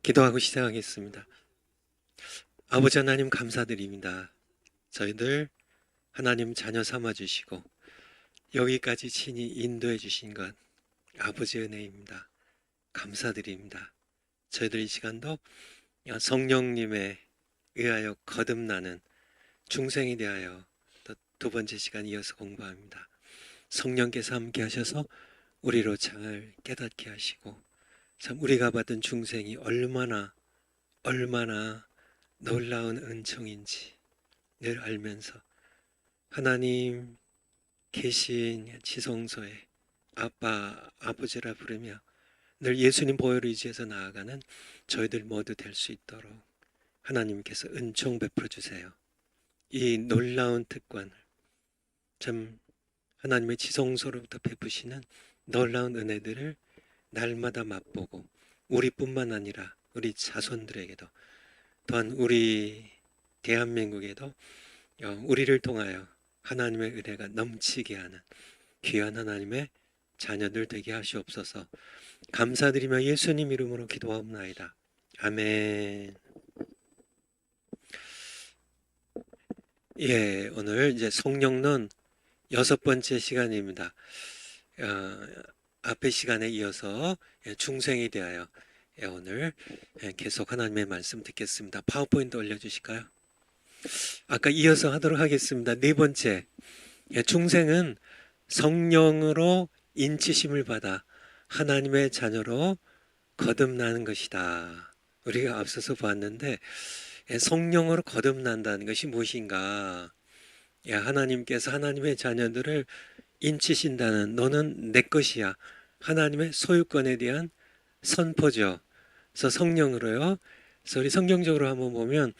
기도하고 시작하겠습니다. 아버지 하나님 감사드립니다. 저희들 하나님 자녀 삼아주시고 여기까지 친히 인도해 주신 것 아버지의 은혜입니다. 감사드립니다. 저희들 이 시간도 성령님에 의하여 거듭나는 중생이 대하여 또 두 번째 시간 이어서 공부합니다. 성령께서 함께 하셔서 우리로 잘 깨닫게 하시고 참 우리가 받은 중생이 얼마나 놀라운 은총인지 늘 알면서 하나님 계신 지성소에 아빠 아버지라 부르며 늘 예수님 보혈을 의지해서 나아가는 저희들 모두 될 수 있도록 하나님께서 은총 베풀어 주세요. 이 놀라운 특권을 참 하나님의 지성소로부터 베푸시는 놀라운 은혜들을 날마다 맛보고 우리뿐만 아니라 우리 자손들에게도 또한 우리 대한민국에도 우리를 통하여 하나님의 은혜가 넘치게 하는 귀한 하나님의 자녀들 되게 하시옵소서. 감사드리며 예수님 이름으로 기도하옵나이다. 아멘. 예, 오늘 이제 성령론 6번째 시간입니다. 앞의 시간에 이어서 중생에 대하여 오늘 계속 하나님의 말씀 듣겠습니다. 파워포인트 올려주실까요? 아까 이어서 하도록 하겠습니다. 네 번째, 중생은 성령으로 인치심을 받아 하나님의 자녀로 거듭나는 것이다. 우리가 앞서서 보았는데 성령으로 거듭난다는 것이 무엇인가? 하나님께서 하나님의 자녀들을 인치신다는 너는 내 것이야. 하나님의 소유권에 대한 선포죠. 그래서 성령으로요. 그래서 우리 성경적으로 한번 보면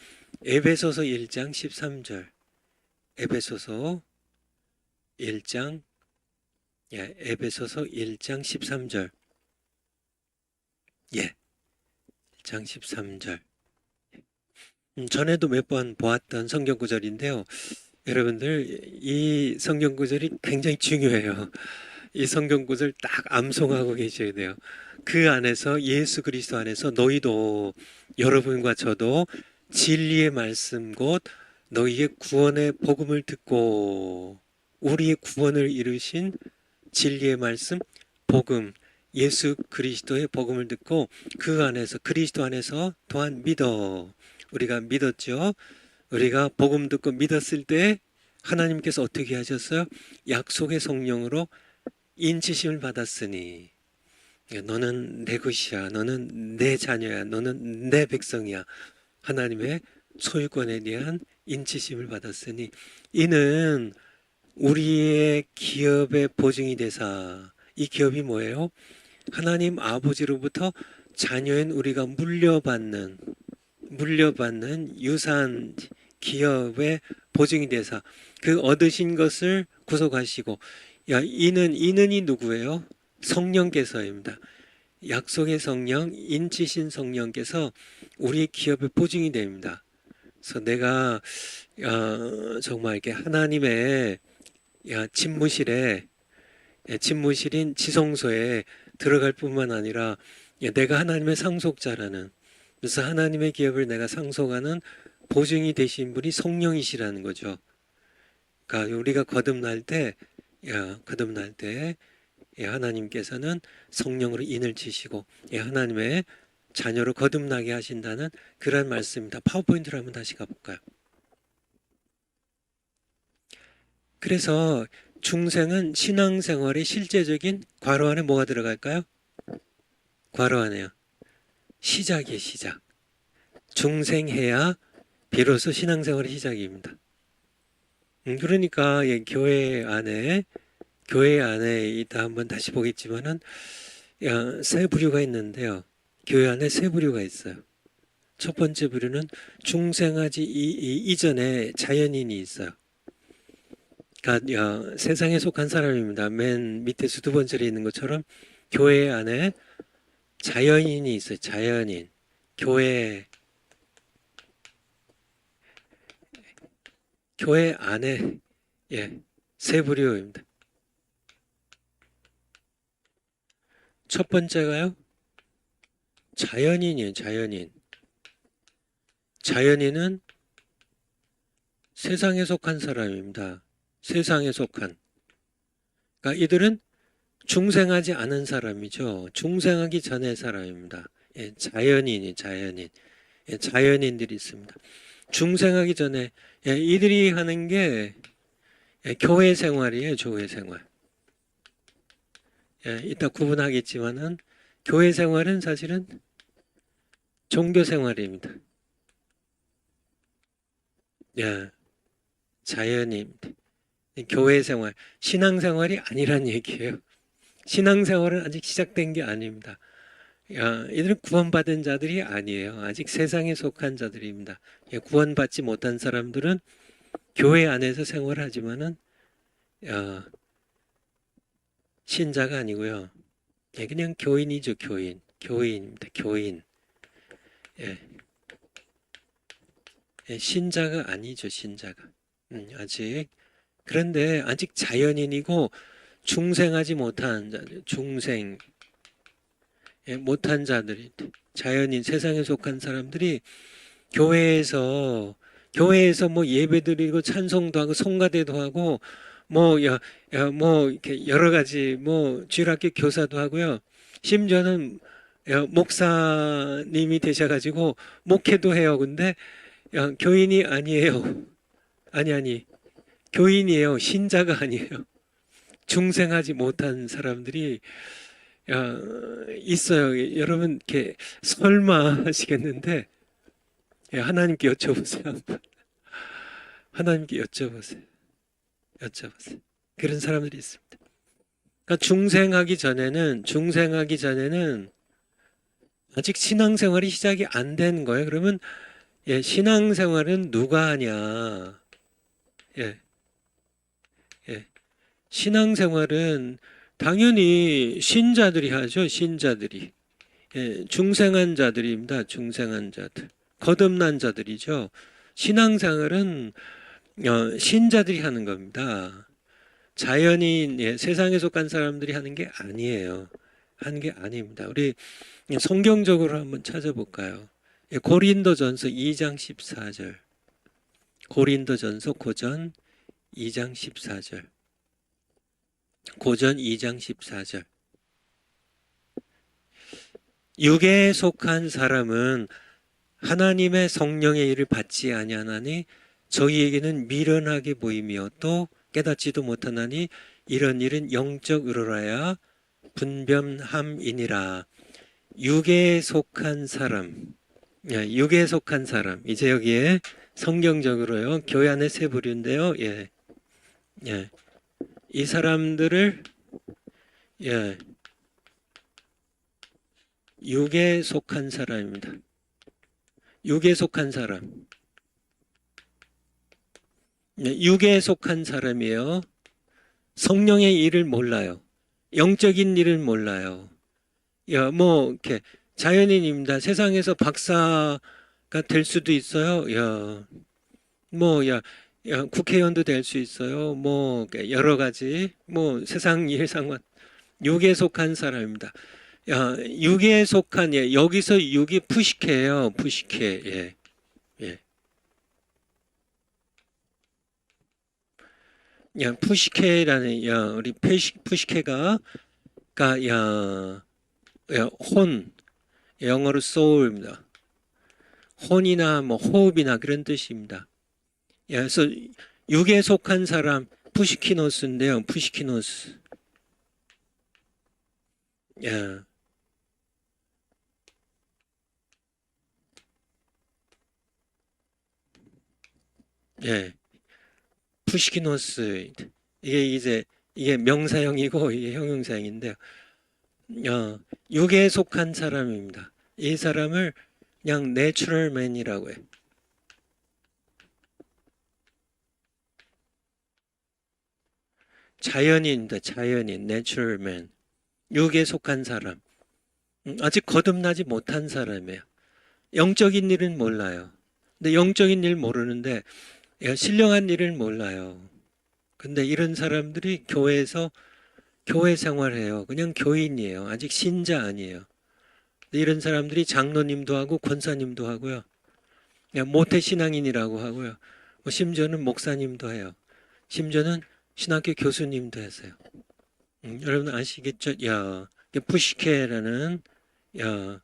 에베소서 1장 13절 에베소서 1장 에베소서 1장 13절 1장 13절 전에도 몇 번 보았던 성경 구절인데요. 여러분들 이 성경 구절이 굉장히 중요해요. 이 성경 구절 딱 암송하고 계셔야 돼요. 그 안에서 예수 그리스도 안에서 너희도 여러분과 저도 진리의 말씀 곧 너희의 구원의 복음을 듣고 우리의 구원을 이루신 진리의 말씀 복음 예수 그리스도의 복음을 듣고 그 안에서 그리스도 안에서 또한 믿어. 우리가 믿었죠. 우리가 복음 듣고 믿었을 때 하나님께서 어떻게 하셨어요? 약속의 성령으로 인치심을 받았으니 너는 내 것이야. 너는 내 자녀야. 너는 내 백성이야. 하나님의 소유권에 대한 인치심을 받았으니 이는 우리의 기업의 보증이 되사. 이 기업이 뭐예요? 하나님 아버지로부터 자녀인 우리가 물려받는 유산 기업의 보증이 되사 그 얻으신 것을 구속하시고 이는이 누구예요? 성령께서입니다. 약속의 성령, 인치신 성령께서 우리의 기업의 보증이 됩니다. 그래서 내가 정말 이렇게 하나님의 집무실인 지성소에 들어갈 뿐만 아니라 내가 하나님의 상속자라는 그래서 하나님의 기업을 내가 상속하는 보증이 되신 분이 성령이시라는 거죠. 그러니까 우리가 거듭날 때 하나님께서는 성령으로 인을 치시고 하나님의 자녀로 거듭나게 하신다는 그런 말씀입니다. 파워포인트로 한번 다시 가볼까요? 그래서 중생은 신앙생활의 실제적인 괄호 안에 뭐가 들어갈까요? 괄호 안에요. 시작이에요. 시작. 중생해야 비로소 신앙생활의 시작입니다. 그러니까 교회 안에 이따 한번 다시 보겠지만은 세 부류가 있는데요. 교회 안에 세 부류가 있어요. 첫 번째 부류는 중생하지 이전에 자연인이 있어요. 그러니까 세상에 속한 사람입니다. 맨 밑에서 두 번째로 있는 것처럼 교회 안에 자연인이 있어요. 자연인. 교회 안에 세 부류입니다. 첫 번째가요. 자연인이에요, 자연인. 자연인은 세상에 속한 사람입니다. 세상에 속한. 그러니까 이들은 중생하지 않은 사람이죠. 중생하기 전의 사람입니다. 예, 자연인이 자연인. 예, 자연인들이 있습니다. 중생하기 전에 예, 이들이 하는 게 예, 교회 생활이에요. 교회 생활. 예, 이따 구분하겠지만은 교회 생활은 사실은 종교 생활입니다. 예, 자연입니다. 교회 생활, 신앙 생활이 아니란 얘기예요. 신앙 생활은 아직 시작된 게 아닙니다. 야, 이들은 구원받은 자들이 아니에요. 아직 세상에 속한 자들입니다. 예, 구원받지 못한 사람들은 교회 안에서 생활하지만은 신자가 아니고요. 예, 그냥 교인이죠, 교인. 교인입니다, 교인. 예, 예, 신자가 아니죠, 신자가. 아직. 그런데 아직 자연인이고 중생하지 못한 자들, 중생, 예, 못한 자들이, 자연인, 세상에 속한 사람들이 교회에서 뭐 예배드리고 찬송도 하고 성가대도 하고 뭐, 뭐, 이렇게 여러 가지 뭐 주일학교 교사도 하고요. 심지어는 목사님이 되셔가지고 목회도 해요. 근데 교인이 아니에요. 아니. 교인이에요. 신자가 아니에요. 중생하지 못한 사람들이 있어요. 여러분 이렇게 설마 하시겠는데 하나님께 여쭤보세요. 하나님께 여쭤보세요. 그런 사람들이 있습니다. 그러니까 중생하기 전에는 아직 신앙생활이 시작이 안 된 거예요. 그러면 예, 신앙생활은 누가 하냐? 예, 예. 신앙생활은 당연히 신자들이 하죠. 신자들이. 예, 중생한 자들입니다. 중생한 자들. 거듭난 자들이죠. 신앙생활은 신자들이 하는 겁니다. 자연인, 예, 세상에 속한 사람들이 하는 게 아니에요. 하는 게 아닙니다. 우리 성경적으로 한번 찾아볼까요? 예, 고린도전서 2장 14절. 고린도전서 고전 2장 14절. 고전 2장 14절. 육에 속한 사람은 하나님의 성령의 일을 받지 아니하나니 저희에게는 미련하게 보이며 또 깨닫지도 못하나니 이런 일은 영적 의로라야 분변함이니라. 육에 속한 사람, 육에 속한 사람. 이제 여기에 성경적으로요. 교회 안에 세 부류인데요. 예, 예, 이 사람들을 예, 육에 속한 사람입니다. 육에 속한 사람. 육에 속한 사람이에요. 성령의 일을 몰라요. 영적인 일을 몰라요. 야, 뭐 이렇게 자연인입니다. 세상에서 박사가 될 수도 있어요. 야, 뭐 국회의원도 될 수 있어요. 뭐 여러 가지 뭐 세상 일 상관 육에 속한 사람입니다. 야, 육에 속한 예, 여기서 육이 푸시케예요. 푸시케. 예. 예. 야, 푸시케라는 야, 우리 푸시케가 혼 영어로 soul입니다. 혼이나 뭐 호흡이나 그런 뜻입니다. 야, 그래서 육에 속한 사람 푸시키노스인데요. 푸시키노스. 야. 예. 푸시키노스 이게 명사형이고 이게 형용사형인데요. 육에 속한 사람입니다. 이 사람을 그냥 내추럴맨이라고 해요. 자연인입니다. 자연인, 내추럴맨. 육에 속한 사람. 아직 거듭나지 못한 사람이에요. 영적인 일은 몰라요. 근데 영적인 일 모르는데 신령한 일을 몰라요. 근데 이런 사람들이 교회에서 교회 생활해요. 그냥 교인이에요. 아직 신자 아니에요. 이런 사람들이 장로님도 하고 권사님도 하고요. 그냥 모태 신앙인이라고 하고요. 뭐 심지어는 목사님도 해요. 심지어는 신학교 교수님도 했어요. 여러분 아시겠죠? 야, 푸시케라는 야,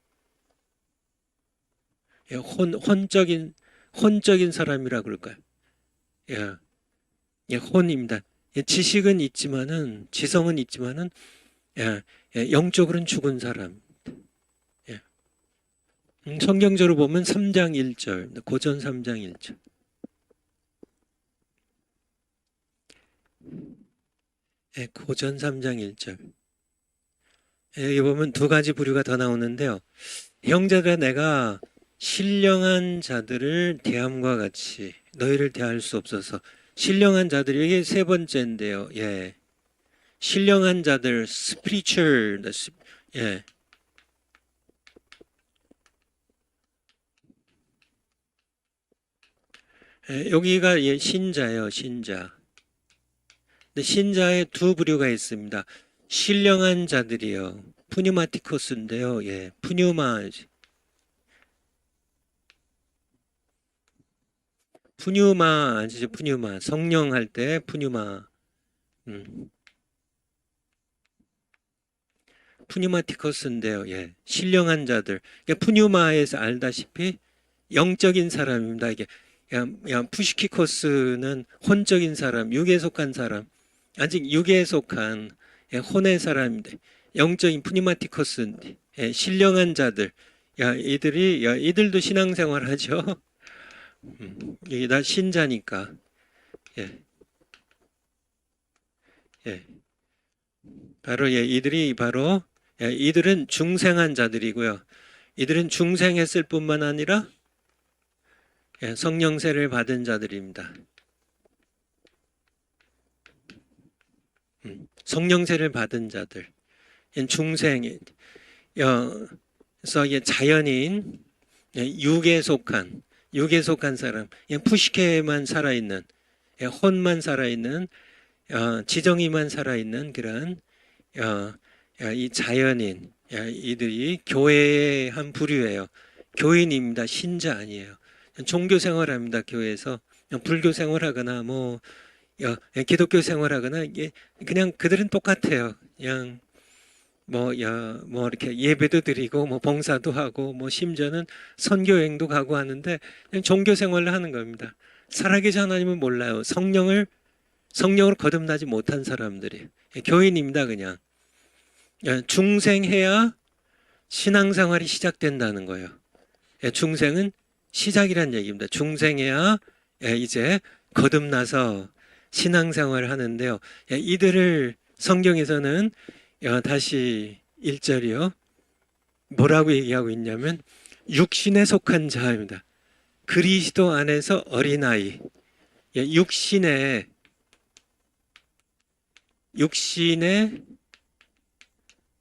혼적인 사람이라 그럴까요? 야, 혼입니다. 지식은 있지만은 지성은 있지만은 영적으로는 죽은 사람. 성경적으로 보면 3장 1절, 고전 3장 1절. 고전 3장 1절. 여기 보면 두 가지 부류가 더 나오는데요. 형제들아 내가 신령한 자들을 대함과 같이 너희를 대할 수 없어서. 신령한 자들이 이게 세 번째인데요. 예. 신령한 자들, spiritual, 예. 여기가 신자예요, 신자. 근데 신자의 두 부류가 있습니다. 신령한 자들이요. 푸뉴마티코스인데요. 예, 푸뉴마, 아시죠? 푸뉴마. 성령 할 때 푸뉴마. 푸뉴마티코스인데요. 예, 신령한 자들. 그러니까 푸뉴마에서 알다시피 영적인 사람입니다. 이게 푸시키코스는 혼적인 사람, 육에 속한 사람, 아직 육에 속한 혼의 사람인데 영적인 푸니마티코스인데 신령한 자들, 이들도 신앙생활 하죠. 이게 다 신자니까. 예, 예. 바로 이들은 중생한 자들이고요. 이들은 중생했을 뿐만 아니라 성령세를 받은 자들입니다. 성령세를 받은 자들, 중생, 그래서 자연인, 육에 속한 사람, 푸시케만 살아있는, 혼만 살아있는, 지정이만 살아있는 그런 이 자연인, 이들이 교회의 한 부류예요. 교인입니다. 신자 아니에요. 종교 생활합니다. 교회에서 불교 생활하거나 뭐 기독교 생활하거나 그냥 그들은 똑같아요. 그냥 뭐 이렇게 예배도 드리고 뭐 봉사도 하고 뭐 심지어는 선교여행도 가고 하는데 그냥 종교 생활을 하는 겁니다. 살아계신 하나님은 몰라요. 성령으로 거듭나지 못한 사람들이 교인입니다. 그냥 중생해야 신앙생활이 시작된다는 거예요. 중생은 시작이란 얘기입니다. 중생해야 이제 거듭나서 신앙생활을 하는데요. 이들을 성경에서는 다시 1절이요. 뭐라고 얘기하고 있냐면 육신에 속한 자입니다. 그리스도 안에서 어린아이. 육신에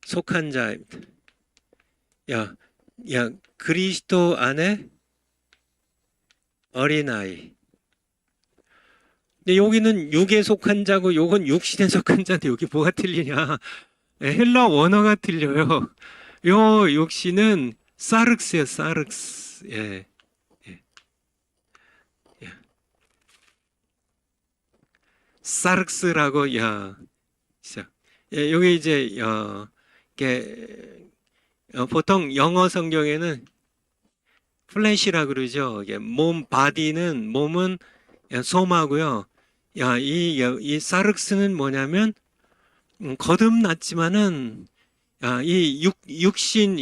속한 자입니다. 그리스도 안에 어린아이. 근데 여기는 육에 속한 자고 요건 육신에 속한 자인데 여기 뭐가 틀리냐? 헬라 원어가 틀려요. 요 육신은 사륵스예요, 사륵스. 예. 사륵스라고 여기 이제 보통 영어 성경에는 플래시라 그러죠. 몸은 솜하고요. 이 사륵스는 뭐냐면 거듭났지만은 이 육신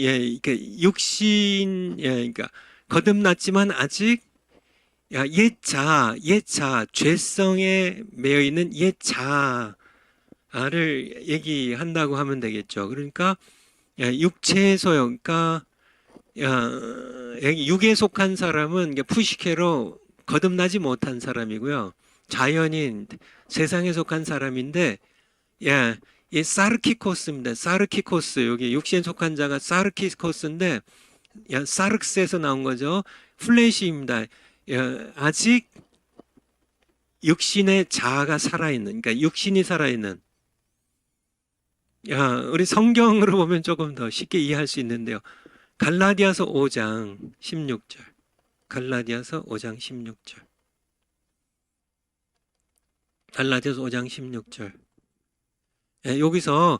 그러니까 거듭났지만 아직 옛자 죄성에 매여 있는 옛자를 얘기한다고 하면 되겠죠. 그러니까 육체의 소용, 그러니까 육에 속한 사람은 푸시케로 거듭나지 못한 사람이고요. 자연인 세상에 속한 사람인데 이 사르키코스입니다. 사르키코스 여기 육신에 속한 자가 사르키코스인데 사르크스에서 나온 거죠. 플래시입니다. 아직 육신의 자아가 살아있는, 그러니까 육신이 살아있는. 우리 성경으로 보면 조금 더 쉽게 이해할 수 있는데요. 갈라디아서 5장 16절. 갈라디아서 5장 16절. 갈라디아서 5장 16절. 여기서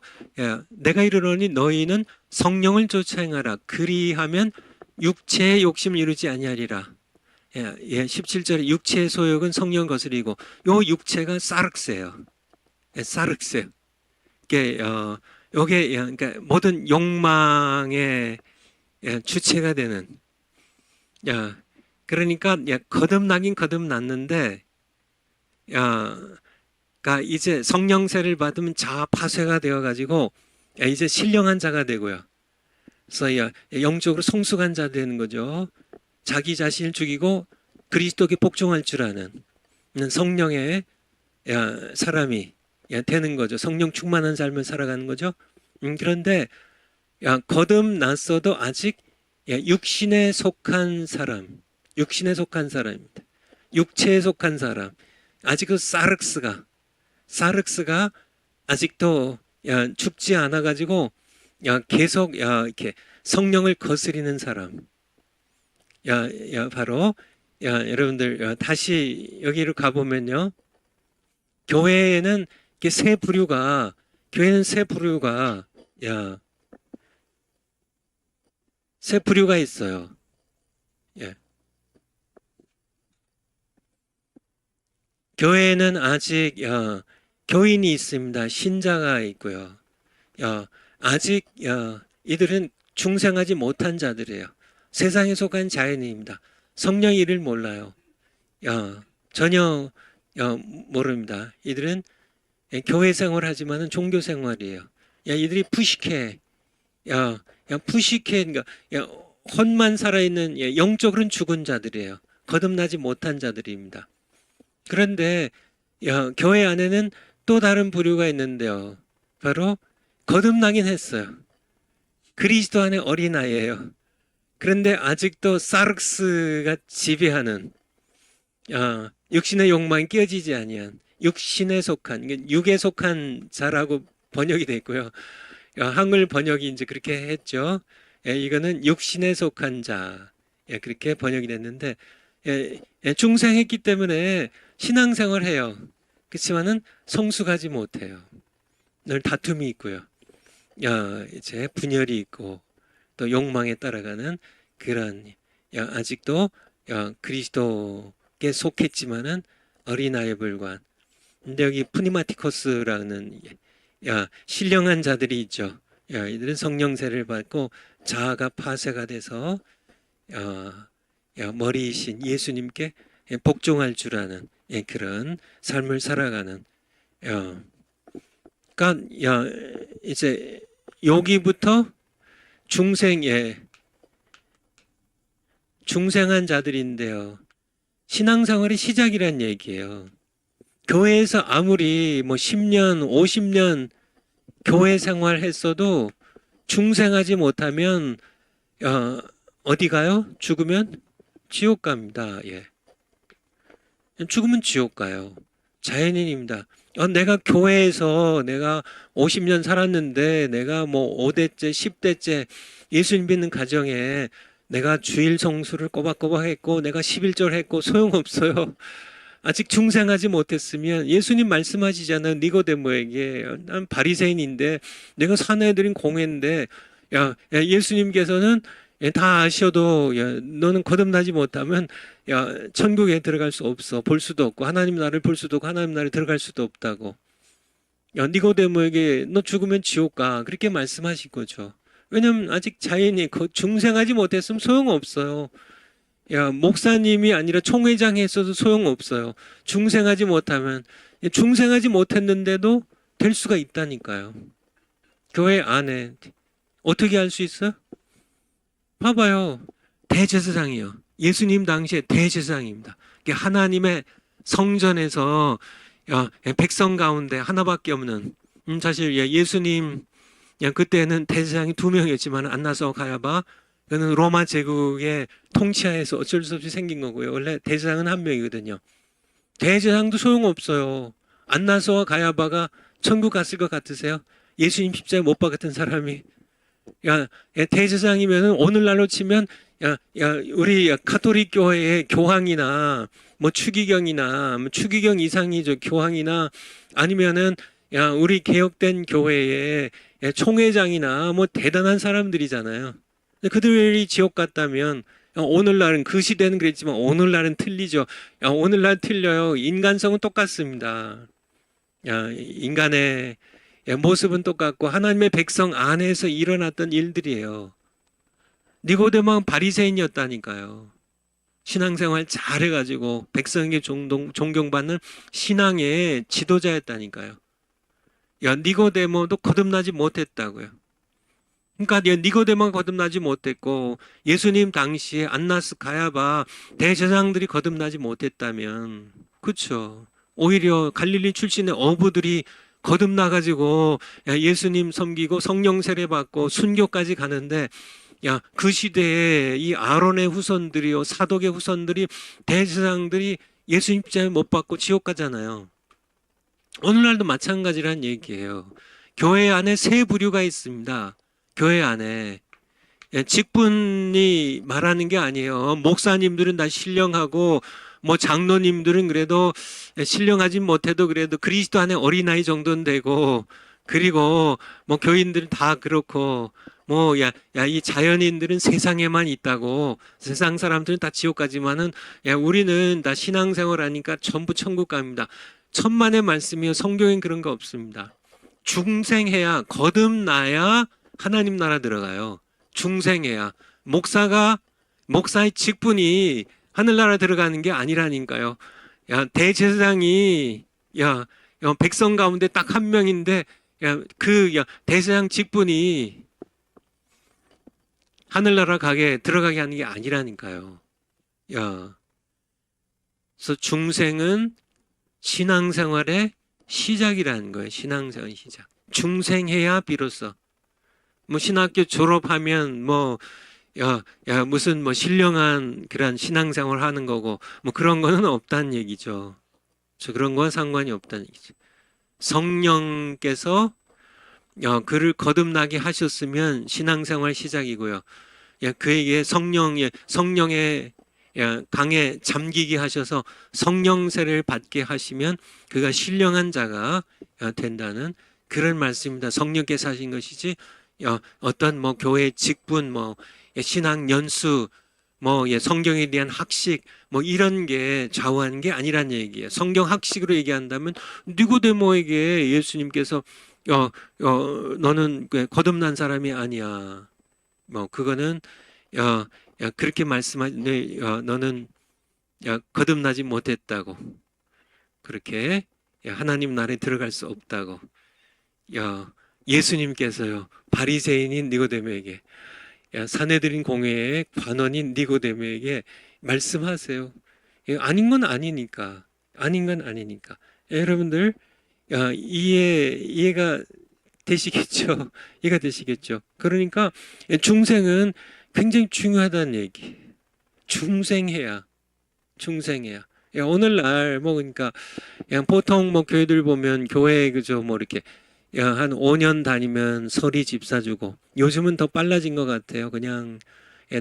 내가 이르노니 너희는 성령을 쫓아 행하라. 그리하면 육체의 욕심을 이루지 아니하리라. 17절에 육체의 소욕은 성령 거스리고 요 육체가 사륵스예요. 사륵스. 이게 요게 그러니까 모든 욕망의 주체가 되는. 그러니까 거듭나긴 거듭났는데 그러니까 이제 성령세를 받으면 자아 파쇄가 되어 가지고 이제 신령한 자가 되고요. 그래서 영적으로 성숙한 자 되는 거죠. 자기 자신을 죽이고 그리스도께 복종할 줄 아는 성령의 사람이 되는 거죠. 성령 충만한 삶을 살아가는 거죠. 그런데 거듭났어도 아직 육신에 속한 사람, 육신에 속한 사람입니다. 육체에 속한 사람, 아직 그 사륵스가 아직도 죽지 않아 가지고 계속 이렇게 성령을 거스리는 사람. 바로 여러분들 다시 여기로 가보면요, 교회는 세 부류가 세 부류가 있어요. 교회는 아직 교인이 있습니다. 신자가 있고요. 아직 이들은 중생하지 못한 자들이에요. 세상에 속한 자연인입니다. 성령 일을 몰라요. 전혀 모릅니다. 이들은 교회 생활하지만은 종교 생활이에요. 이들이 푸시케, 그러니까 혼만 살아있는 영적으로는 죽은 자들이에요. 거듭나지 못한 자들입니다. 그런데 교회 안에는 또 다른 부류가 있는데요. 바로 거듭나긴 했어요. 그리스도 안에 어린아이예요. 그런데 아직도 사륵스가 지배하는 육신의 욕망이 깨어지지 아니한 육신에 속한, 육에 속한 자라고 번역이 되어 있고요. 한글 번역이 이제 그렇게 했죠. 이거는 육신에 속한 자, 그렇게 번역이 됐는데 중생했기 때문에 신앙생활 해요. 그렇지만은 성숙하지 못해요. 늘 다툼이 있고요. 이제 분열이 있고 또 욕망에 따라가는 그런 아직도 그리스도께 속했지만은 어린아이에 불과한. 근데 여기 푸니마티코스라는 신령한 자들이 있죠. 이들은 성령세를 받고 자아가 파쇄가 돼서 머리이신 예수님께 복종할 줄 아는 그런 삶을 살아가는. 그러니까 이제 여기부터 중생한 자들인데요. 신앙생활의 시작이란 얘기예요. 교회에서 아무리 10년, 50년 교회 생활했어도 중생하지 못하면 어디 가요? 죽으면 지옥 갑니다. 죽으면 지옥 가요. 자연인입니다. 내가 교회에서 내가 50년 살았는데 내가 5대째, 10대째 예수님 믿는 가정에 내가 주일 성수를 꼬박꼬박 했고 내가 11절 했고 소용없어요. 아직 중생하지 못했으면 예수님 말씀하시잖아요. 니고데모에게 난 바리새인인데 내가 사내들인 공회인데 예수님께서는 다 아셔도 너는 거듭나지 못하면 천국에 들어갈 수 없어. 볼 수도 없고 하나님 나라를 볼 수도 없고 하나님 나라에 들어갈 수도 없다고. 니고데모에게 너 죽으면 지옥 가. 그렇게 말씀하신 거죠. 왜냐면 아직 자연이 중생하지 못했으면 소용없어요. 목사님이 아니라 총회장이 했어도 소용없어요. 중생하지 못하면. 중생하지 못했는데도 될 수가 있다니까요. 교회 안에 어떻게 할 수 있어요? 봐봐요. 대제사장이요. 예수님 당시에 대제사장입니다. 하나님의 성전에서 백성 가운데 하나밖에 없는, 사실 예수님 그때는 대제사장이 2명이었지만 안나스와 가야바, 그는 로마 제국의 통치하에서 어쩔 수 없이 생긴 거고요. 원래 대제사장은 1명이거든요. 대제사장도 소용없어요. 안나스와 가야바가 천국 갔을 것 같으세요? 예수님 십자가에 못 박았던 사람이 야, 대제사장이면은 오늘날로 치면 우리 가톨릭 교회의 교황이나 뭐 추기경이나 뭐 추기경 이상이죠. 교황이나 아니면은 우리 개혁된 교회의 총회장이나 뭐 대단한 사람들이잖아요. 근데 그들이 지옥 갔다면 오늘날은 그 시대는 그랬지만 오늘날은 틀리죠. 오늘날 틀려요. 인간성은 똑같습니다. 인간의 모습은 똑같고 하나님의 백성 안에서 일어났던 일들이에요. 니고데모는 바리새인이었다니까요. 신앙생활 잘해가지고 백성에게 존경받는 신앙의 지도자였다니까요. 니고데모도 거듭나지 못했다고요. 그러니까 니고데모가 거듭나지 못했고 예수님 당시에 안나스 가야바 대제사장들이 거듭나지 못했다면 그렇죠. 오히려 갈릴리 출신의 어부들이 거듭나가지고 예수님 섬기고 성령 세례 받고 순교까지 가는데 그 시대에 이 아론의 후손들이요 사독의 후손들이 대제사장들이 예수님 십자가에 못 박고 지옥 가잖아요. 오늘날도 마찬가지란 얘기예요. 교회 안에 세 부류가 있습니다. 교회 안에 직분이 말하는 게 아니에요. 목사님들은 다 신령하고 뭐 장로님들은 그래도 신령하진 못해도 그래도 그리스도 안에 어린아이 정도는 되고 그리고 뭐 교인들은 다 그렇고 뭐 이 자연인들은 세상에만 있다고 세상 사람들은 다 지옥 가지만은 우리는 다 신앙생활 하니까 전부 천국 갑니다. 천만의 말씀이요. 성경엔 그런 거 없습니다. 중생해야 거듭나야 하나님 나라 들어가요. 중생해야 목사의 직분이 하늘나라 들어가는 게 아니라니까요. 대제사장이 백성 가운데 딱 한 명인데 대제사장 직분이 하늘나라 들어가게 하는 게 아니라니까요. 그래서 중생은 신앙생활의 시작이라는 거예요. 신앙생활 시작. 중생해야 비로소 뭐 신학교 졸업하면 무슨 뭐 신령한 그런 신앙생활 하는 거고 뭐 그런 거는 없다는 얘기죠. 그런 건 상관이 없다는 얘기죠. 성령께서 그를 거듭나게 하셨으면 신앙생활 시작이고요. 그에게 성령의 강에 잠기게 하셔서 성령세를 받게 하시면 그가 신령한 자가 된다는 그런 말씀입니다. 성령께서 하신 것이지 어떤 뭐 교회 직분 신앙 연수 성경에 대한 학식 이런 게 좌우하는 게 아니란 얘기예요. 성경 학식으로 얘기한다면 니고데모에게 예수님께서 너는 거듭난 사람이 아니야. 그거는 그렇게 너는 거듭나지 못했다고. 그렇게 하나님 나라에 들어갈 수 없다고. 예수님께서요 바리새인인 니고데모에게 사내들인 공회의 관원인 니고데모에게 말씀하세요. 아닌 건 아니니까. 여러분들 이해가 되시겠죠? 이해가 되시겠죠? 그러니까 중생은 굉장히 중요하다는 얘기. 중생해야. 오늘날 그러니까 보통 교회들 보면 교회 그저 이렇게 한 5년 다니면 서리 집사 주고 요즘은 더 빨라진 것 같아요. 그냥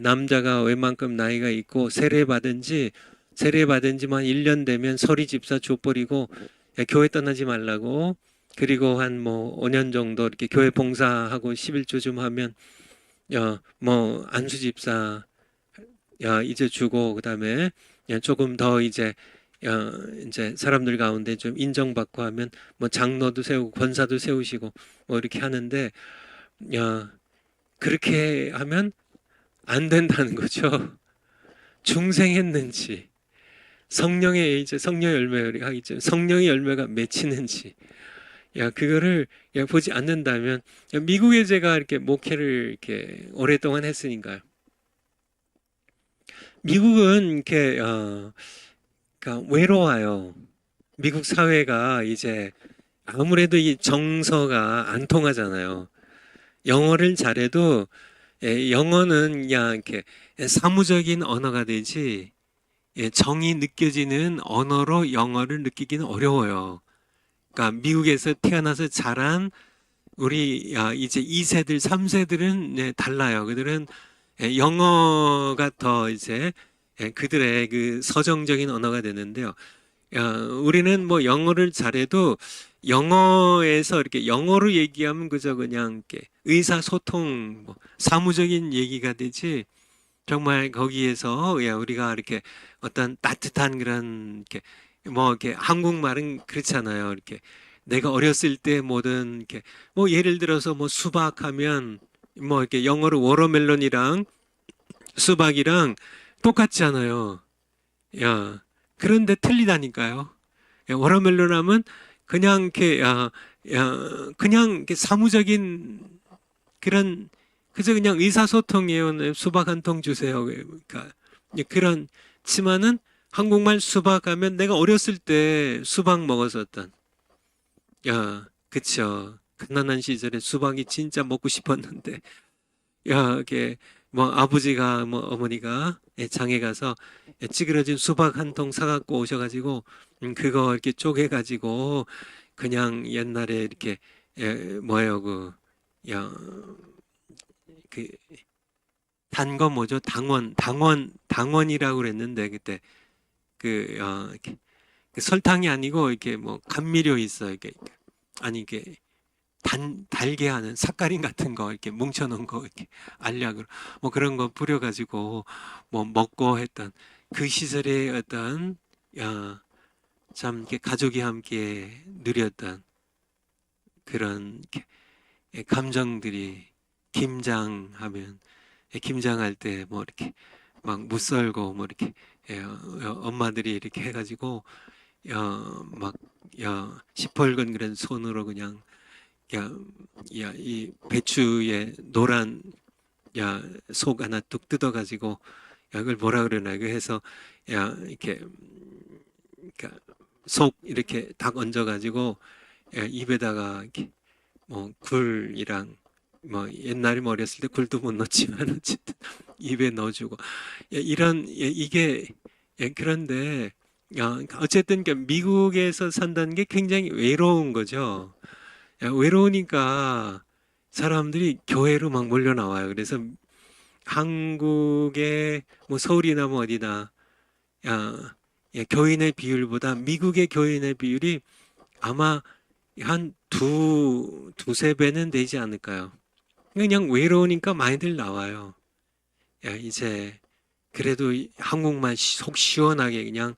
남자가 웬만큼 나이가 있고 세례 받은지만 1년 되면 서리 집사 줘버리고 교회 떠나지 말라고 그리고 한 5년 정도 이렇게 교회 봉사하고 11조 좀 하면 안수 집사 이제 주고 그다음에 조금 더 이제 사람들 가운데 좀 인정받고 하면 장로도 세우고 권사도 세우시고 이렇게 하는데 그렇게 하면 안 된다는 거죠. 중생했는지 성령의 열매를 하겠죠. 성령의 열매가 맺히는지 그거를 보지 않는다면 미국에 제가 이렇게 목회를 이렇게 오랫동안 했으니까요. 미국은 이렇게 그러니까 외로워요. 미국 사회가 이제 아무래도 이 정서가 안 통하잖아요. 영어를 잘해도 영어는 그냥 이렇게 사무적인 언어가 되지 정이 느껴지는 언어로 영어를 느끼기는 어려워요. 그러니까 미국에서 태어나서 자란 우리 이제 2세들, 3세들은 네, 달라요. 그들은 영어가 더 이제 그들의 그 서정적인 언어가 되는데요. 우리는 뭐 영어를 잘해도 영어에서 이렇게 영어로 얘기하면 그저 그냥 이렇게 의사소통, 뭐 사무적인 얘기가 되지 정말 거기에서 우리가 이렇게 어떤 따뜻한 그런 이렇게 뭐 이렇게 한국말은 그렇잖아요. 이렇게 내가 어렸을 때 뭐든 이렇게 뭐 예를 들어서 뭐 수박하면 뭐 이렇게 영어로 워터멜론이랑 수박이랑 똑같지 않아요. 야, 그런데 틀리다니까요. 워터멜론 하면 그냥 이렇게 그냥 이렇게 사무적인 그런 그저 그냥 의사소통이에요. 네, 수박 한 통 주세요. 그러니까 그렇지만은 한국말 수박 하면 내가 어렸을 때 수박 먹었었던 그쵸. 가난한 시절에 수박이 진짜 먹고 싶었는데 이게 뭐 아버지가 뭐 어머니가 장에 가서 찌그러진 수박 한 통 사갖고 오셔가지고 그거 이렇게 쪼개가지고 그냥 옛날에 이렇게 뭐예요 그 단 거 뭐죠? 당원이라고 그랬는데 그때 이렇게 그 설탕이 아니고 이렇게 뭐 감미료 있어요. 이렇게 아니 이게 달게 하는 삭가린 같은 거 이렇게 뭉쳐놓은 거 이렇게 알약으로 뭐 그런 거 뿌려가지고 뭐 먹고 했던 그 시절의 어떤 참 이렇게 가족이 함께 누렸던 그런 이렇게 감정들이 김장하면 김장할 때 뭐 이렇게 막 무썰고 뭐 이렇게 엄마들이 이렇게 해가지고 막 시뻘건 그런 손으로 그냥 이 배추에 노란 속 하나 뚝 뜯어가지고 그걸 뭐라 그러나 이거 해서 이렇게 그러니까 속 이렇게 딱 얹어가지고 입에다가 이렇게 뭐 굴이랑 뭐 옛날에 뭐 어렸을 때 굴도 못 넣지만 어쨌든 입에 넣어주고 이런 이게 그런데 어쨌든 미국에서 산다는 게 굉장히 외로운 거죠. 외로우니까 사람들이 교회로 막 몰려 나와요. 그래서 한국의 뭐 서울이나 뭐 어디나 교인의 비율보다 미국의 교인의 비율이 아마 한 두세 배는 되지 않을까요? 그냥 외로우니까 많이들 나와요. 이제 그래도 한국말 속 시원하게 그냥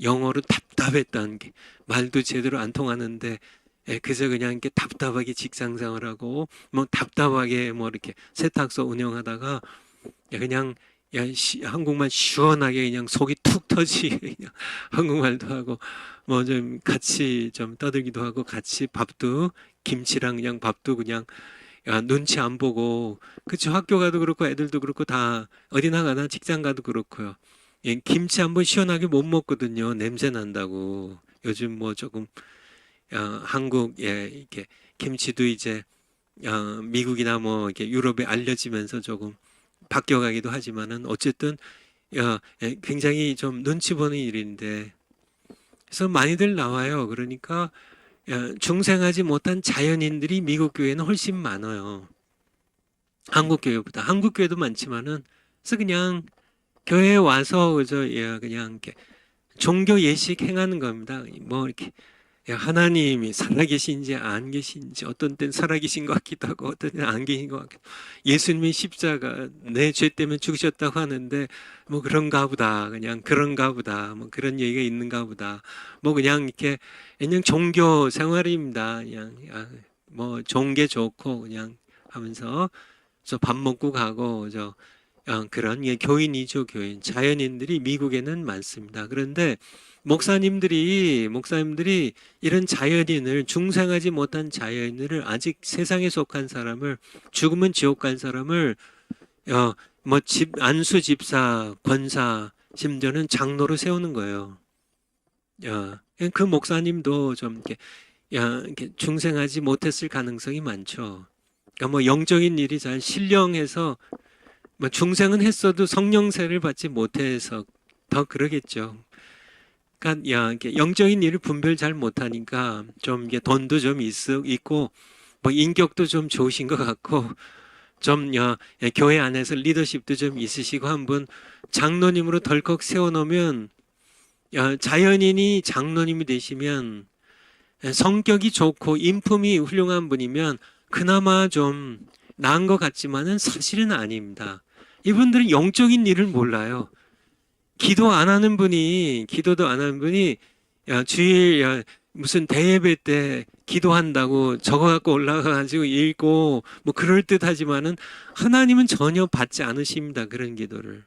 영어로 답답했던 게 말도 제대로 안 통하는데 그저 그냥 이렇게 답답하게 직장 생활하고 뭐 답답하게 뭐 이렇게 세탁소 운영하다가 그냥 한국말 시원하게 그냥 속이 툭 터지게 그냥 한국말도 하고 뭐 좀 같이 좀 떠들기도 하고 같이 밥도 김치랑 그냥 밥도 그냥 눈치 안 보고 그쵸 학교 가도 그렇고 애들도 그렇고 다 어디 나가나 직장 가도 그렇고요. 김치 한번 시원하게 못 먹거든요. 냄새 난다고. 요즘 뭐 조금 한국 이렇게 김치도 이제 미국이나 뭐 이렇게 유럽에 알려지면서 조금 바뀌어가기도 하지만은 어쨌든 굉장히 좀 눈치 보는 일인데 그래서 많이들 나와요. 그러니까 중생하지 못한 자연인들이 미국 교회는 훨씬 많아요. 한국 교회보다 한국 교회도 많지만은 그래서 그냥 교회에 와서 그냥 이렇게 종교 예식 행하는 겁니다. 뭐 이렇게 하나님이 살아계신지 안 계신지 어떤 때는 살아계신 것 같기도 하고 어떤 때는 안 계신 것 같기도 하고 예수님의 십자가 내 죄 때문에 죽으셨다고 하는데 뭐 그런가 보다 그냥 그런가 보다 뭐 그런 얘기가 있는가 보다 뭐 그냥 이렇게 그냥 종교 생활입니다. 그냥 뭐 좋은 게 좋고 그냥 하면서 저 밥 먹고 가고 그런 교인이죠. 교인 자연인들이 미국에는 많습니다. 그런데 목사님들이 이런 자연인을 중생하지 못한 자연인을 아직 세상에 속한 사람을 죽으면 지옥 간 사람을 뭐 안수 집사 권사 심지어는 장로로 세우는 거예요. 그 목사님도 좀 이렇게 중생하지 못했을 가능성이 많죠. 그러니까 뭐 영적인 일이 잘 신령해서 뭐 중생은 했어도 성령세를 받지 못해서 더 그러겠죠. 그러니까 이렇게 영적인 일을 분별 잘 못하니까 좀 이게 돈도 좀 있고 뭐 인격도 좀 좋으신 것 같고 좀 교회 안에서 리더십도 좀 있으시고 한 분 장로님으로 덜컥 세워놓으면 자연인이 장로님이 되시면 성격이 좋고 인품이 훌륭한 분이면 그나마 좀 나은 것 같지만은 사실은 아닙니다. 이분들은 영적인 일을 몰라요. 기도도 안 하는 분이 주일 무슨 대예배 때 기도한다고 적어 갖고 올라가 가지고 읽고 뭐 그럴 듯하지만은 하나님은 전혀 받지 않으십니다. 그런 기도를.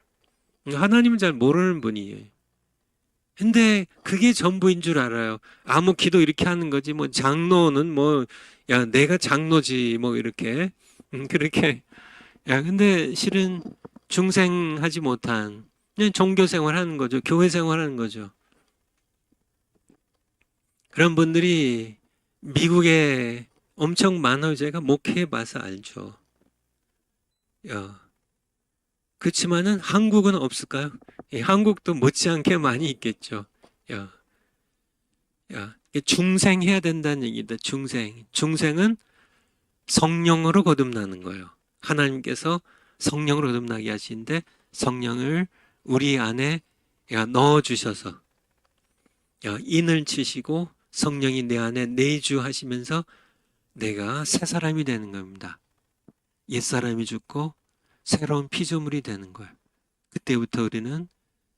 하나님은 잘 모르는 분이에요. 근데 그게 전부인 줄 알아요. 아무 기도 이렇게 하는 거지. 뭐 장로는 뭐 야 내가 장로지 뭐 이렇게 그렇게 근데 실은 중생하지 못한 그냥 종교 생활하는 거죠. 교회 생활하는 거죠. 그런 분들이 미국에 엄청 많아요. 제가 목회해 봐서 알죠. 그렇지만은 한국은 없을까요? 한국도 못지않게 많이 있겠죠. 야, 이게 중생해야 된다는 얘기다. 중생은 성령으로 거듭나는 거예요. 하나님께서 성령으로 거듭나게 하시는데 성령을 우리 안에 넣어 주셔서 인을 치시고 성령이 내 안에 내주하시면서 내가 새 사람이 되는 겁니다. 옛사람이 죽고 새로운 피조물이 되는 거예요. 그때부터 우리는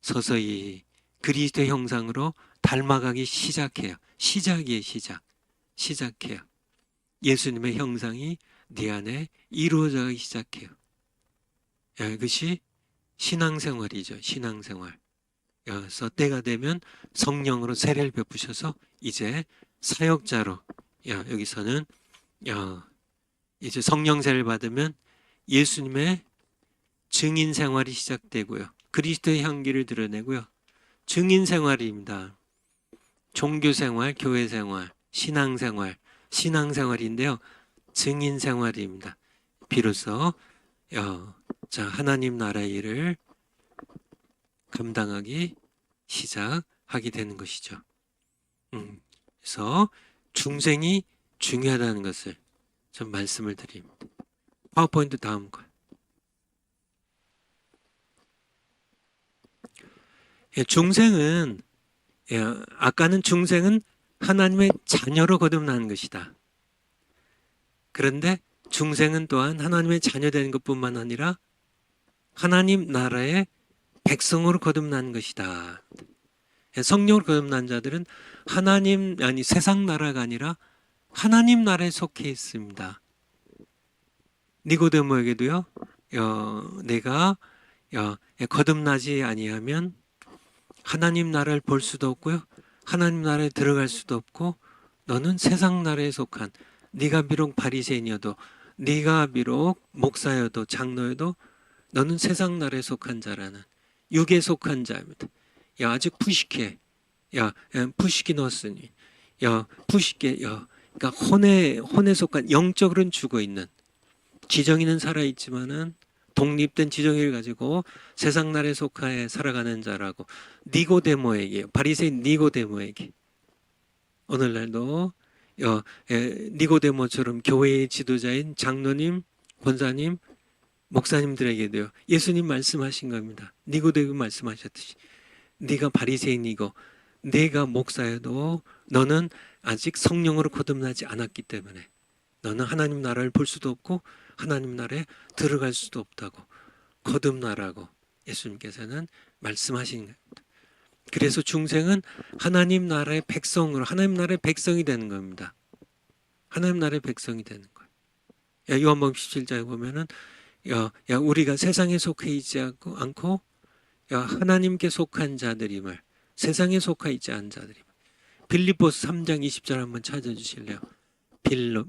서서히 그리스도의 형상으로 닮아가기 시작해요. 시작이에요. 시작해요. 예수님의 형상이 내 안에 이루어지기 시작해요. 이것이 신앙생활이죠. 신앙생활. 그래서 때가 되면 성령으로 세례를 베푸셔서 이제 사역자로 여기서는 이제 성령 세례를 받으면 예수님의 증인 생활이 시작되고요. 그리스도의 향기를 드러내고요. 증인 생활입니다. 종교 생활, 교회 생활, 신앙생활인데요. 증인 생활입니다. 비로소 하나님 나라의 일을 감당하기 시작하게 되는 것이죠. 그래서 중생이 중요하다는 것을 좀 말씀을 드립니다. 파워포인트 다음 거. 중생은 아까는 중생은 하나님의 자녀로 거듭나는 것이다. 그런데 중생은 또한 하나님의 자녀 되는 것뿐만 아니라 하나님 나라의 백성으로 거듭나는 것이다. 성령으로 거듭난 자들은 세상 나라가 아니라 하나님 나라에 속해 있습니다. 니고데모에게도요. 내가 거듭나지 아니하면 하나님 나라를 볼 수도 없고요. 하나님 나라에 들어갈 수도 없고 너는 세상 나라에 속한 네가 비록 바리새인이어도 네가 비록 목사여도 장로여도 너는 세상 나라에 속한 자라는 육에 속한 자입니다. 아직 푸시케 푸시키 넣었으니 푸시케 그러니까 혼에 속한 영적으로는 죽어있는 지정이는 살아있지만은 독립된 지정의를 가지고 세상 나라에 속하여 살아가는 자라고 니고데모에게 바리새인 니고데모에게 오늘날도 니고데모처럼 교회의 지도자인 장로님, 권사님, 목사님들에게도요. 예수님 말씀하신 겁니다. 니고데모 말씀하셨듯이 네가 바리새인이고 네가 목사여도 너는 아직 성령으로 거듭나지 않았기 때문에 너는 하나님 나라를 볼 수도 없고 하나님 나라에 들어갈 수도 없다고 거듭나라고 예수님께서는 말씀하신 겁니다. 그래서 중생은 하나님 나라의 백성으로 하나님 나라의 백성이 되는 겁니다. 하나님 나라의 백성이 되는 거예요. 요한복음 17장에 보면은 우리가 세상에 속해 있지 않고 하나님께 속한 자들임을 세상에 속해 있지 않은 자들임을 빌립보서 3장 20절 한번 찾아주실래요?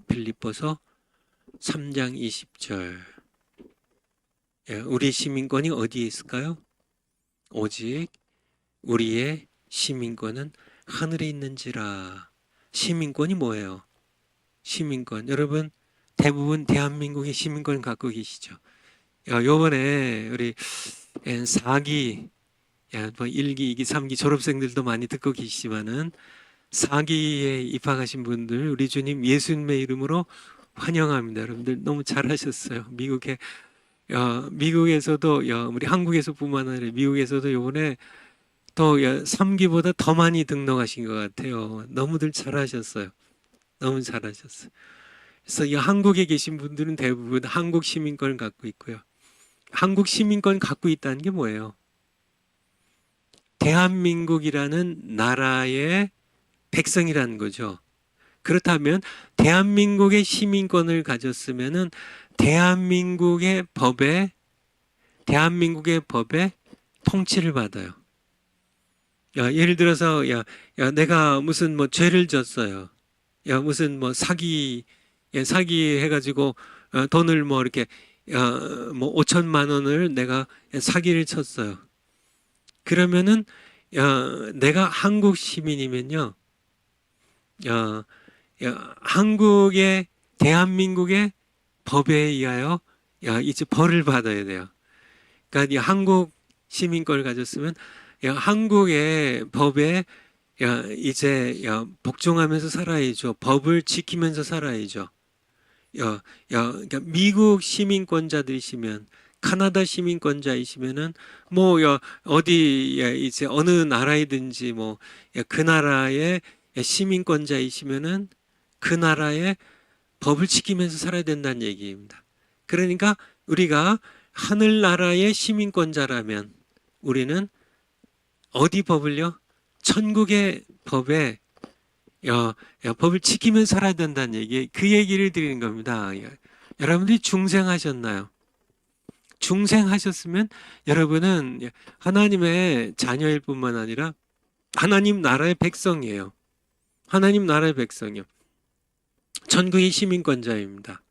빌립보서 3장 20절. 우리 시민권이 어디에 있을까요? 오직 우리의 시민권은 하늘에 있는지라. 시민권이 뭐예요? 시민권. 여러분 대부분 대한민국의 시민권 갖고 계시죠? 요번에 우리 4기, 1기, 2기, 3기 졸업생들도 많이 듣고 계시지만은 4기에 입학하신 분들 우리 주님 예수님의 이름으로 환영합니다. 여러분들 너무 잘하셨어요. 미국에서도 우리 한국에서뿐만 아니라 미국에서도 이번에 또 3기보다 더 많이 등록하신 것 같아요. 너무들 잘하셨어요. 너무 잘하셨어요. 그래서 이 한국에 계신 분들은 대부분 한국 시민권을 갖고 있고요. 한국 시민권 갖고 있다는 게 뭐예요? 대한민국이라는 나라의 백성이라는 거죠. 그렇다면 대한민국의 시민권을 가졌으면은 대한민국의 법에 통치를 받아요. 예를 들어서 내가 무슨 뭐 죄를 졌어요. 무슨 뭐 사기 해가지고 돈을 뭐 이렇게 뭐 5천만 원을 내가 사기를 쳤어요. 그러면은 내가 한국 시민이면요, 대한민국의 법에 의하여 이제 벌을 받아야 돼요. 그러니까 이 한국 시민권을 가졌으면 한국의 법에 이제 복종하면서 살아야죠. 법을 지키면서 살아야죠. 그러니까 미국 시민권자들이시면, 카나다 시민권자이시면은 뭐 어디 이제 어느 나라이든지 뭐 그 나라의 시민권자이시면은 그 나라의 법을 지키면서 살아야 된다는 얘기입니다. 그러니까 우리가 하늘나라의 시민권자라면 우리는 어디 법을요? 천국의 법에 법을 지키면서 살아야 된다는 얘기, 그 얘기를 드리는 겁니다. 여러분들이 중생하셨나요? 중생하셨으면 여러분은 하나님의 자녀일 뿐만 아니라 하나님 나라의 백성이에요. 하나님 나라의 백성이요. 천국의 시민권자입니다.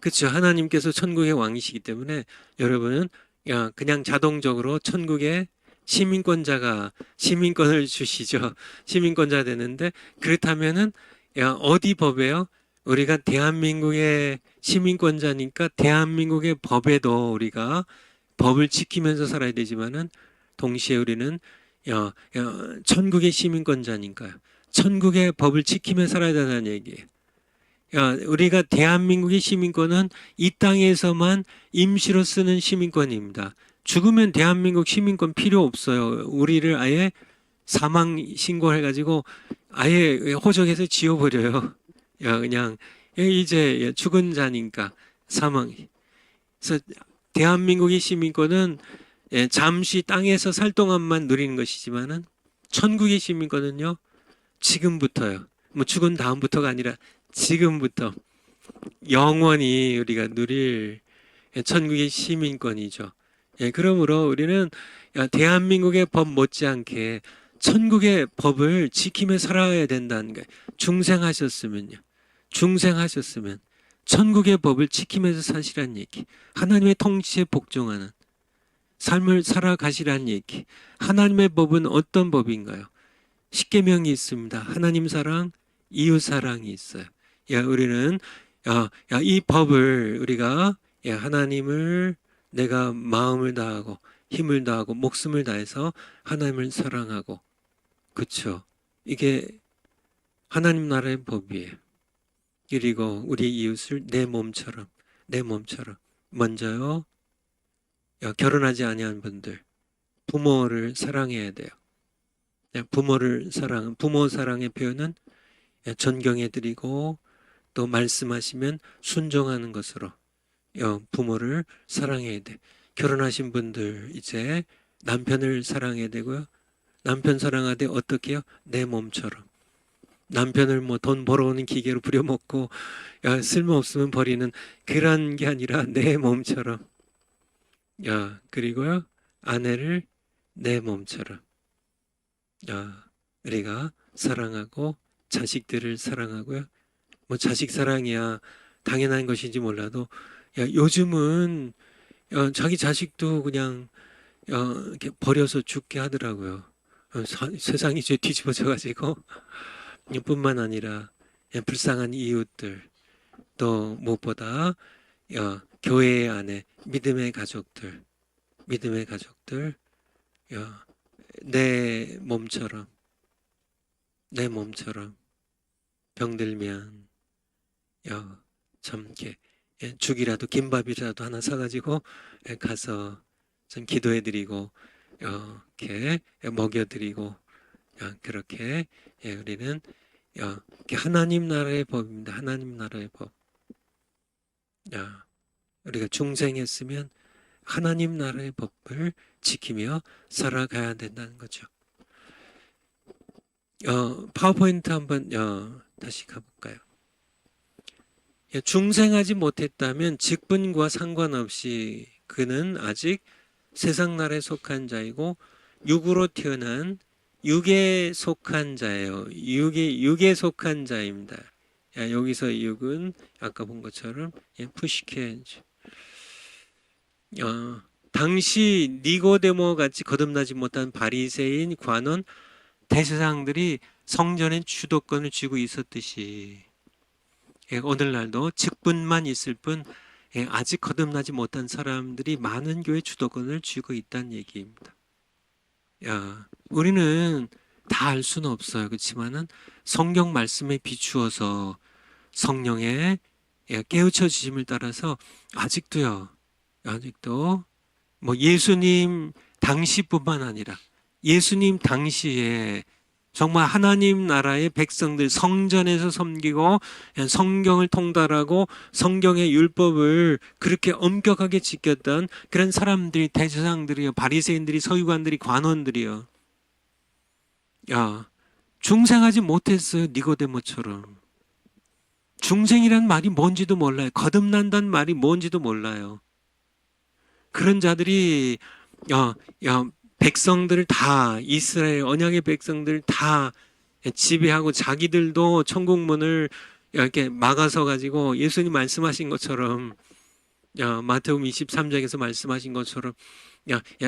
그렇죠. 하나님께서 천국의 왕이시기 때문에 여러분은 그냥 자동적으로 천국의 시민권을 주시죠. 시민권자 되는데, 그렇다면은 어디 법에요? 우리가 대한민국의 시민권자니까 대한민국의 법에도 우리가 법을 지키면서 살아야 되지만은 동시에 우리는 천국의 시민권자니까요. 천국의 법을 지키며 살아야 된다는 얘기예요. 우리가 대한민국의 시민권은 이 땅에서만 임시로 쓰는 시민권입니다. 죽으면 대한민국 시민권 필요 없어요. 우리를 아예 사망 신고해가지고 아예 호적에서 지워버려요. 그냥 이제 죽은 자니까 사망. 그래서 대한민국의 시민권은 잠시 땅에서 살 동안만 누리는 것이지만은 천국의 시민권은요, 지금부터요. 뭐 죽은 다음부터가 아니라 지금부터 영원히 우리가 누릴 천국의 시민권이죠. 그러므로 우리는 대한민국의 법 못지않게 천국의 법을 지키며 살아야 된다는 거예요. 중생하셨으면 천국의 법을 지키면서 사시라는 얘기, 하나님의 통치에 복종하는 삶을 살아가시라는 얘기. 하나님의 법은 어떤 법인가요? 십계명이 있습니다. 하나님 사랑, 이웃 사랑이 있어요. 우리는 이 법을 우리가 하나님을 내가 마음을 다하고 힘을 다하고 목숨을 다해서 하나님을 사랑하고, 그렇죠? 이게 하나님 나라의 법이에요. 그리고 우리 이웃을 내 몸처럼 먼저요. 결혼하지 아니한 분들, 부모를 사랑해야 돼요. 부모 사랑의 표현은 존경해드리고 또 말씀하시면 순종하는 것으로 부모를 사랑해야 돼. 결혼하신 분들 이제 남편을 사랑해야 되고요. 남편 사랑하되 어떻게요? 내 몸처럼. 남편을 뭐 돈 벌어오는 기계로 부려먹고 쓸모없으면 버리는 그런 게 아니라 내 몸처럼. 그리고요, 아내를 내 몸처럼. 우리가 사랑하고 자식들을 사랑하고요. 뭐 자식 사랑이야 당연한 것인지 몰라도 요즘은 자기 자식도 그냥 이렇게 버려서 죽게 하더라고요. 세상이 이제 뒤집어져 가지고 뿐만 아니라 불쌍한 이웃들, 또 무엇보다 교회 안에 믿음의 가족들 내 몸처럼 병들면 참 이렇게 죽이라도 김밥이라도 하나 사가지고 가서 좀 기도해드리고 이렇게 먹여드리고 그렇게 우리는 이게 하나님 나라의 법입니다. 하나님 나라의 법. 우리가 중생했으면 하나님 나라의 법을 지키며 살아가야 된다는 거죠. 파워포인트 한번 다시 가볼까요? 중생하지 못했다면 직분과 상관없이 그는 아직 세상 나라에 속한 자이고 육으로 태어난 육에 속한 자예요. 육에 속한 자입니다. 여기서 육은 아까 본 것처럼 푸시케. 당시 니고데모 같이 거듭나지 못한 바리새인 관원 대제사장들이 성전의 주도권을 쥐고 있었듯이 오늘날도 직분만 있을 뿐 아직 거듭나지 못한 사람들이 많은 교회 주도권을 쥐고 있다는 얘기입니다. 우리는 다 알 수는 없어요. 그렇지만은 성경 말씀에 비추어서 성령의 깨우쳐 주심을 따라서 아직도 뭐 예수님 당시뿐만 아니라 예수님 당시에 정말 하나님 나라의 백성들 성전에서 섬기고 성경을 통달하고 성경의 율법을 그렇게 엄격하게 지켰던 그런 사람들이 대제사장들이요, 바리새인들이, 서기관들이, 관원들이요. 중생하지 못했어요. 니고데모처럼. 중생이란 말이 뭔지도 몰라요. 거듭난다는 말이 뭔지도 몰라요. 그런 자들이 백성들을 다, 이스라엘 언약의 백성들을 다 지배하고 자기들도 천국 문을 이렇게 막아서 가지고 예수님 말씀하신 것처럼 마태복음 23장에서 말씀하신 것처럼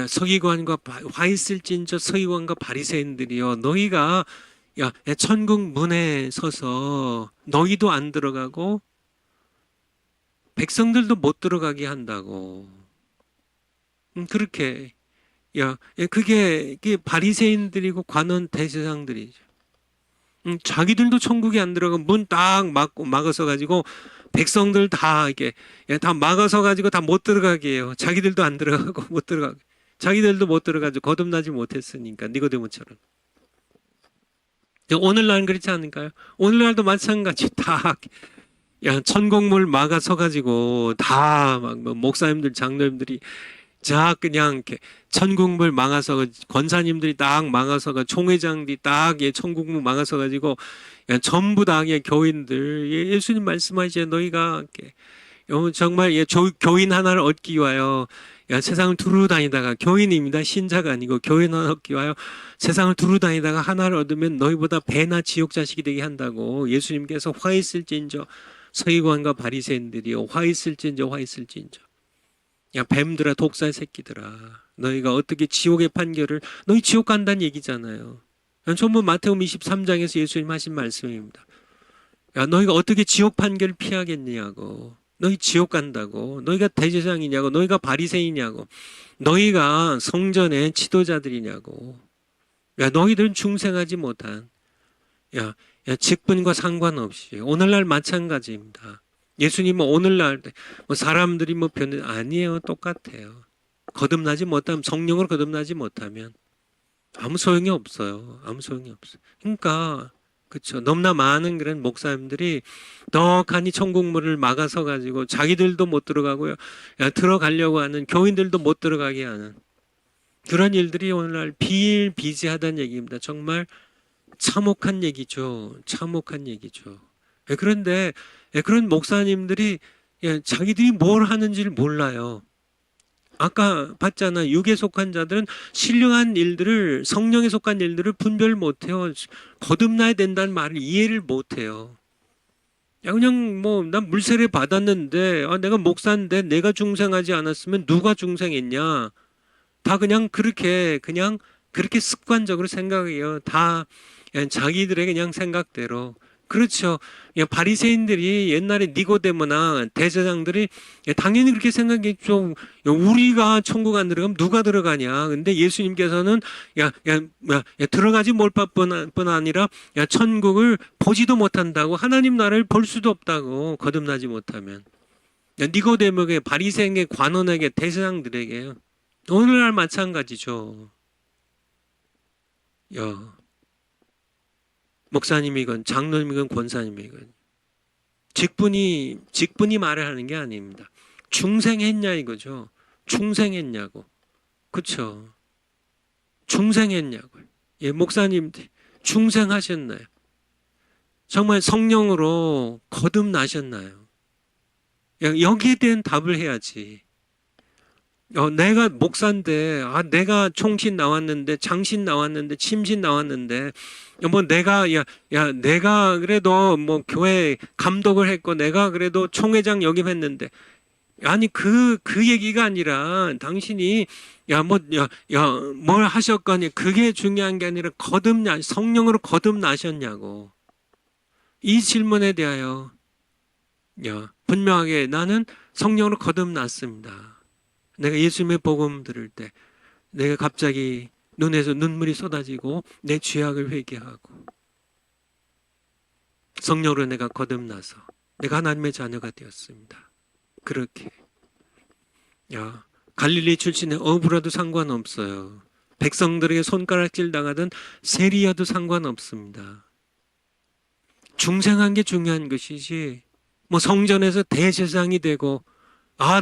서기관과 화 있을진저 서기관과 바리새인들이여, 너희가 천국 문에 서서 너희도 안 들어가고 백성들도 못 들어가게 한다고. 그렇게 그게 바리새인들이고 관원 대제사장들이죠. 자기들도 천국에 안 들어가 문 딱 막아서 가지고 백성들 다 이게 다 막아서 가지고 다 못 들어가게 해요. 자기들도 안 들어가고 못 들어가고, 자기들도 못 들어가지고 거듭나지 못했으니까 니고데모처럼. 오늘날은 그렇지 않을까요? 오늘날도 마찬가지. 다 천국문 막아서 가지고 다 막 목사님들, 장로님들이 자 그냥 이렇게 천국문 막아서, 권사님들이 딱 막아서, 총회장들이 딱 천국문 막아서 가지고 전부 다 교인들, 예수님 말씀하시죠. 너희가 정말 교인 하나를 얻기 위하여 세상을 두루 다니다가, 교인입니다. 신자가 아니고 교인 하나 얻기 위하여 세상을 두루 다니다가 하나를 얻으면 너희보다 배나 지옥 자식이 되게 한다고 예수님께서 화 있을진저 서기관과 바리새인들이요, 화 있을진저 화 있을진저. 뱀들아, 독사의 새끼들아, 너희가 어떻게 지옥의 판결을, 너희 지옥 간다는 얘기잖아요. 전부 마태복음 23장에서 예수님 하신 말씀입니다. 너희가 어떻게 지옥 판결을 피하겠냐고. 너희 지옥 간다고. 너희가 대제사장이냐고. 너희가 바리새인이냐고. 너희가 성전의 지도자들이냐고. 너희들은 중생하지 못한 직분과 상관없이 오늘날 마찬가지입니다. 예수님은 오늘날 사람들이 변해, 아니에요. 똑같아요. 거듭나지 못하면, 성령으로 거듭나지 못하면 아무 소용이 없어요. 아무 소용이 없어요. 그러니까 그렇죠. 너무나 많은 그런 목사님들이 떡하니 천국문을 막아서 가지고 자기들도 못 들어가고요, 들어가려고 하는 교인들도 못 들어가게 하는 그런 일들이 오늘날 비일비재하다는 얘기입니다. 정말 참혹한 얘기죠. 참혹한 얘기죠. 그런데 그런 목사님들이 자기들이 뭘 하는지를 몰라요. 아까 봤잖아. 육에 속한 자들은 신령한 일들을, 성령에 속한 일들을 분별 못해요. 거듭나야 된다는 말을 이해를 못해요. 그냥 난 물세례 받았는데, 내가 목사인데 내가 중생하지 않았으면 누가 중생했냐. 다 그냥 그렇게 습관적으로 생각해요. 다 자기들의 그냥 생각대로. 그렇죠. 예, 바리새인들이 옛날에 니고데모나 대제사장들이 당연히 그렇게 생각했죠. 야, 우리가 천국 안 들어가면 누가 들어가냐. 근데 예수님께서는 들어가지 못할 뿐 아니라 천국을 보지도 못한다고, 하나님 나라를 볼 수도 없다고, 거듭나지 못하면. 니고데모에게, 바리새인에게, 관원에게, 대제사장들에게요. 오늘날 마찬가지죠. 야, 목사님이건 장로님이건 권사님이건 직분이 말을 하는 게 아닙니다. 충성했냐 이거죠. 충성했냐고. 그렇죠. 충성했냐고요. 예, 목사님들 충성하셨나요? 정말 성령으로 거듭나셨나요? 여기에 대한 답을 해야지. 내가 목사인데, 내가 총신 나왔는데, 장신 나왔는데, 침신 나왔는데, 내가 그래도 뭐 교회 감독을 했고, 내가 그래도 총회장 역임했는데, 아니, 그 얘기가 아니라, 당신이, 뭘 하셨거니, 그게 중요한 게 아니라, 성령으로 거듭나셨냐고. 이 질문에 대하여, 분명하게 나는 성령으로 거듭났습니다. 내가 예수님의 복음 들을 때 내가 갑자기 눈에서 눈물이 쏟아지고 내 죄악을 회개하고 성령으로 내가 거듭나서 내가 하나님의 자녀가 되었습니다. 그렇게 갈릴리 출신의 어부라도 상관없어요. 백성들에게 손가락질 당하던 세리여도 상관없습니다. 중생한 게 중요한 것이지 뭐 성전에서 대제사장이 되고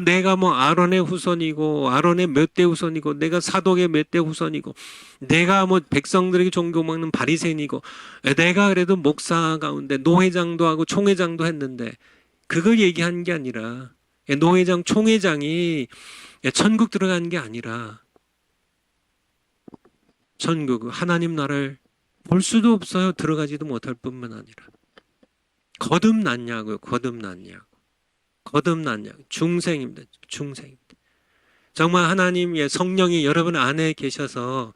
내가 뭐 아론의 후손이고 아론의 몇 대 후손이고 내가 사독의 몇 대 후손이고 내가 뭐 백성들에게 종교 먹는 바리새인이고 내가 그래도 목사 가운데 노회장도 하고 총회장도 했는데 그걸 얘기하는 게 아니라 노회장 총회장이 천국 들어가는 게 아니라 천국 하나님 나라를 볼 수도 없어요. 들어가지도 못할 뿐만 아니라 거듭났냐고요. 중생입니다. 중생입니다. 정말 하나님의 성령이 여러분 안에 계셔서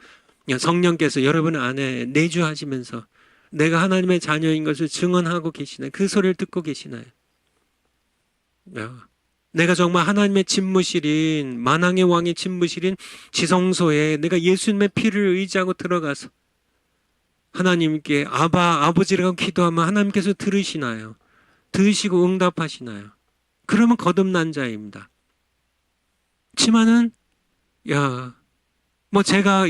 성령께서 여러분 안에 내주하시면서 내가 하나님의 자녀인 것을 증언하고 계시나요? 그 소리를 듣고 계시나요? 내가 정말 하나님의 집무실인 만왕의 왕의 집무실인 지성소에 내가 예수님의 피를 의지하고 들어가서 하나님께 아버지라고 기도하면 하나님께서 들으시나요? 들으시고 응답하시나요? 그러면 거듭난 자입니다. 치마는 제가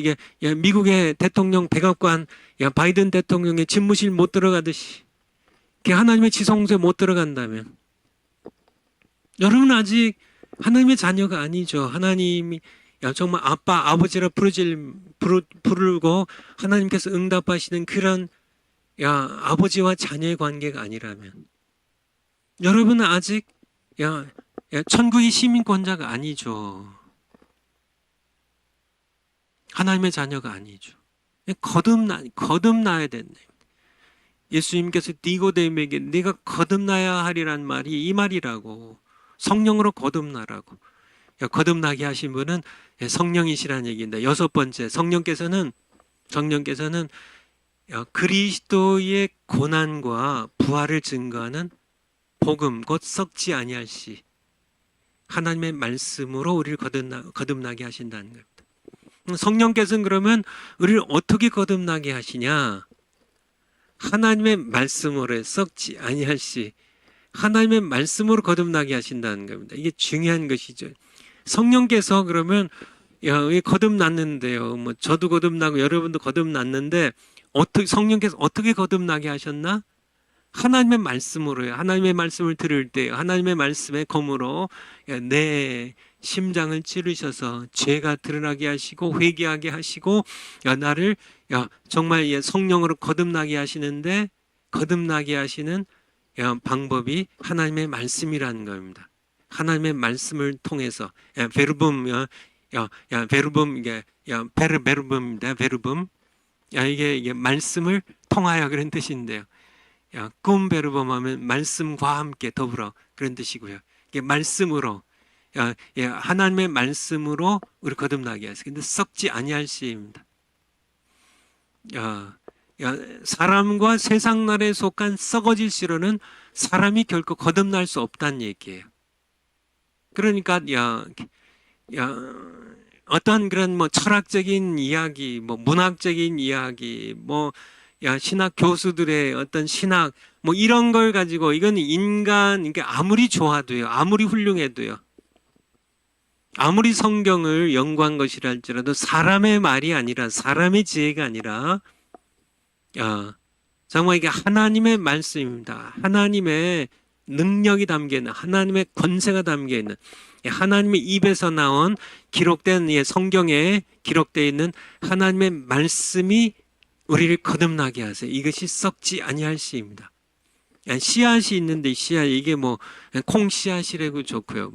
미국의 대통령 백악관 바이든 대통령의 집무실 못 들어가듯이 하나님의 지성소에 못 들어간다면 여러분은 아직 하나님의 자녀가 아니죠. 하나님이 정말 아버지라 부르고 하나님께서 응답하시는 그런 아버지와 자녀의 관계가 아니라면 여러분은 아직 천국의 시민권자가 아니죠. 하나님의 자녀가 아니죠. 거듭나야 된다. 예수님께서 니고데모에게 네가 거듭나야 하리란 말이 이 말이라고. 성령으로 거듭나라고. 거듭나게 하신 분은 성령이시라는 얘기입니다. 여섯 번째, 성령께서는 그리스도의 고난과 부활을 증거하는 복음 곧 썩지 아니할 시 하나님의 말씀으로 우리를 거듭나게 하신다는 겁니다. 성령께서는 그러면 우리를 어떻게 거듭나게 하시냐? 하나님의 말씀으로 썩지 아니할 시 하나님의 말씀으로 거듭나게 하신다는 겁니다. 이게 중요한 것이죠. 성령께서 그러면 거듭났는데요. 뭐 저도 거듭나고 여러분도 거듭났는데 성령께서 어떻게 거듭나게 하셨나? 하나님의 말씀으로요. 하나님의 말씀을 들을 때 하나님의 말씀의 검으로 내 심장을 찌르셔서 죄가 드러나게 하시고 회개하게 하시고 나를 정말 성령으로 거듭나게 하시는데 거듭나게 하시는 방법이 하나님의 말씀이라는 겁니다. 하나님의 말씀을 통해서 베르붐입니다. 베르붐 이게 말씀을 통하여 그런 뜻인데요. 꿈베르범 하면 말씀과 함께 더불어 그런 뜻이고요. 이게 말씀으로 하나님의 말씀으로 우리 거듭나게 하세요. 근데 썩지 아니할 시입니다. 야, 사람과 세상 나라에 속한 썩어질 씨로는 사람이 결코 거듭날 수 없다는 얘기예요. 그러니까 어떤 그런 뭐 철학적인 이야기, 뭐 문학적인 이야기, 신학 교수들의 어떤 신학, 뭐 이런 걸 가지고 이건 인간, 이게 아무리 좋아도요, 아무리 훌륭해도요, 아무리 성경을 연구한 것이라 할지라도 사람의 말이 아니라, 사람의 지혜가 아니라, 정말 이게 하나님의 말씀입니다. 하나님의 능력이 담겨 있는, 하나님의 권세가 담겨 있는, 하나님의 입에서 나온 기록된 성경에 기록되어 있는 하나님의 말씀이 우리를 거듭나게 하세요. 이것이 썩지 아니할 씨입니다. 씨앗이 있는데 씨앗 이게 뭐 콩 씨앗이라고 좋고요.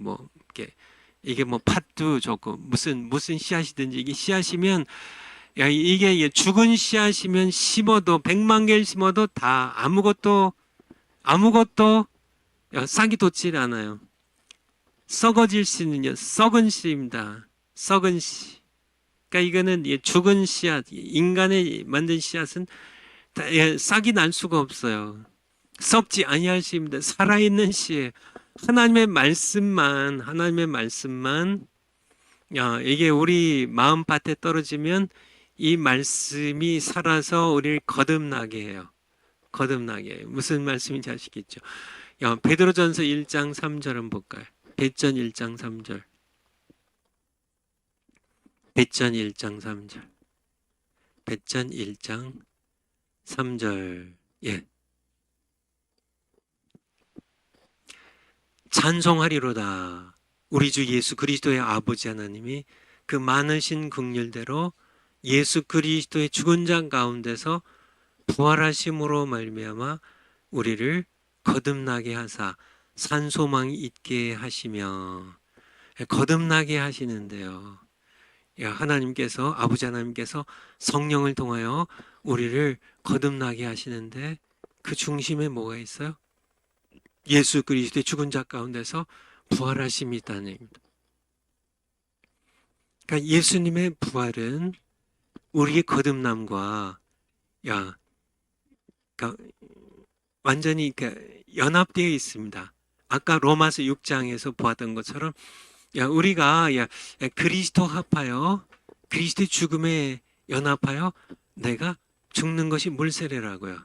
이게 뭐 팥도 좋고 무슨 씨앗이든지 이게 씨앗이면 이게 죽은 씨앗이면 심어도 100만 개를 심어도 다 아무것도 싹이 돋질 않아요. 썩어질 씨는요, 썩은 씨입니다. 썩은 씨. 그러니까 이거는 죽은 씨앗, 인간의 만든 씨앗은 싹이 날 수가 없어요. 썩지 아니할 씨입니다. 살아있는 씨예요. 하나님의 말씀만 이게 우리 마음밭에 떨어지면 이 말씀이 살아서 우리를 거듭나게 해요. 거듭나게 해요. 무슨 말씀인지 아시겠죠? 베드로전서 1장 3절 한번 볼까요? 베전 1장 3절. 베전 1장 3절. 베전 1장 3절. 예. 찬송하리로다. 우리 주 예수 그리스도의 아버지 하나님이 그 많으신 긍휼대로 예수 그리스도의 죽은 자 가운데서 부활하심으로 말미암아 우리를 거듭나게 하사 산소망이 있게 하시며, 거듭나게 하시는데요. 하나님께서, 아버지 하나님께서 성령을 통하여 우리를 거듭나게 하시는데 그 중심에 뭐가 있어요? 예수 그리스도의 죽은 자 가운데서 부활하심이 있다는 얘기입니다. 그러니까 예수님의 부활은 우리의 거듭남과 그러니까 완전히 연합되어 있습니다. 아까 로마서 6장에서 보았던 것처럼 우리가 그리스도 합하여 그리스도의 죽음에 연합하여 내가 죽는 것이 물세례라고요.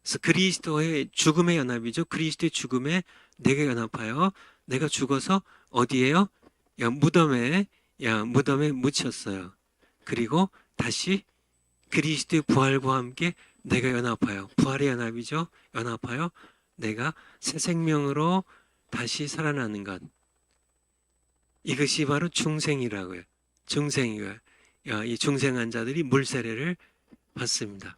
그래서 그리스도의 죽음의 연합이죠. 그리스도의 죽음에 내가 연합하여 내가 죽어서 어디에요? 무덤에 묻혔어요. 그리고 다시 그리스도의 부활과 함께 내가 연합하여, 부활의 연합이죠. 연합하여 내가 새 생명으로 다시 살아나는 것. 이것이 바로 중생이라고요. 중생이고요. 이 중생한 자들이 물세례를 받습니다.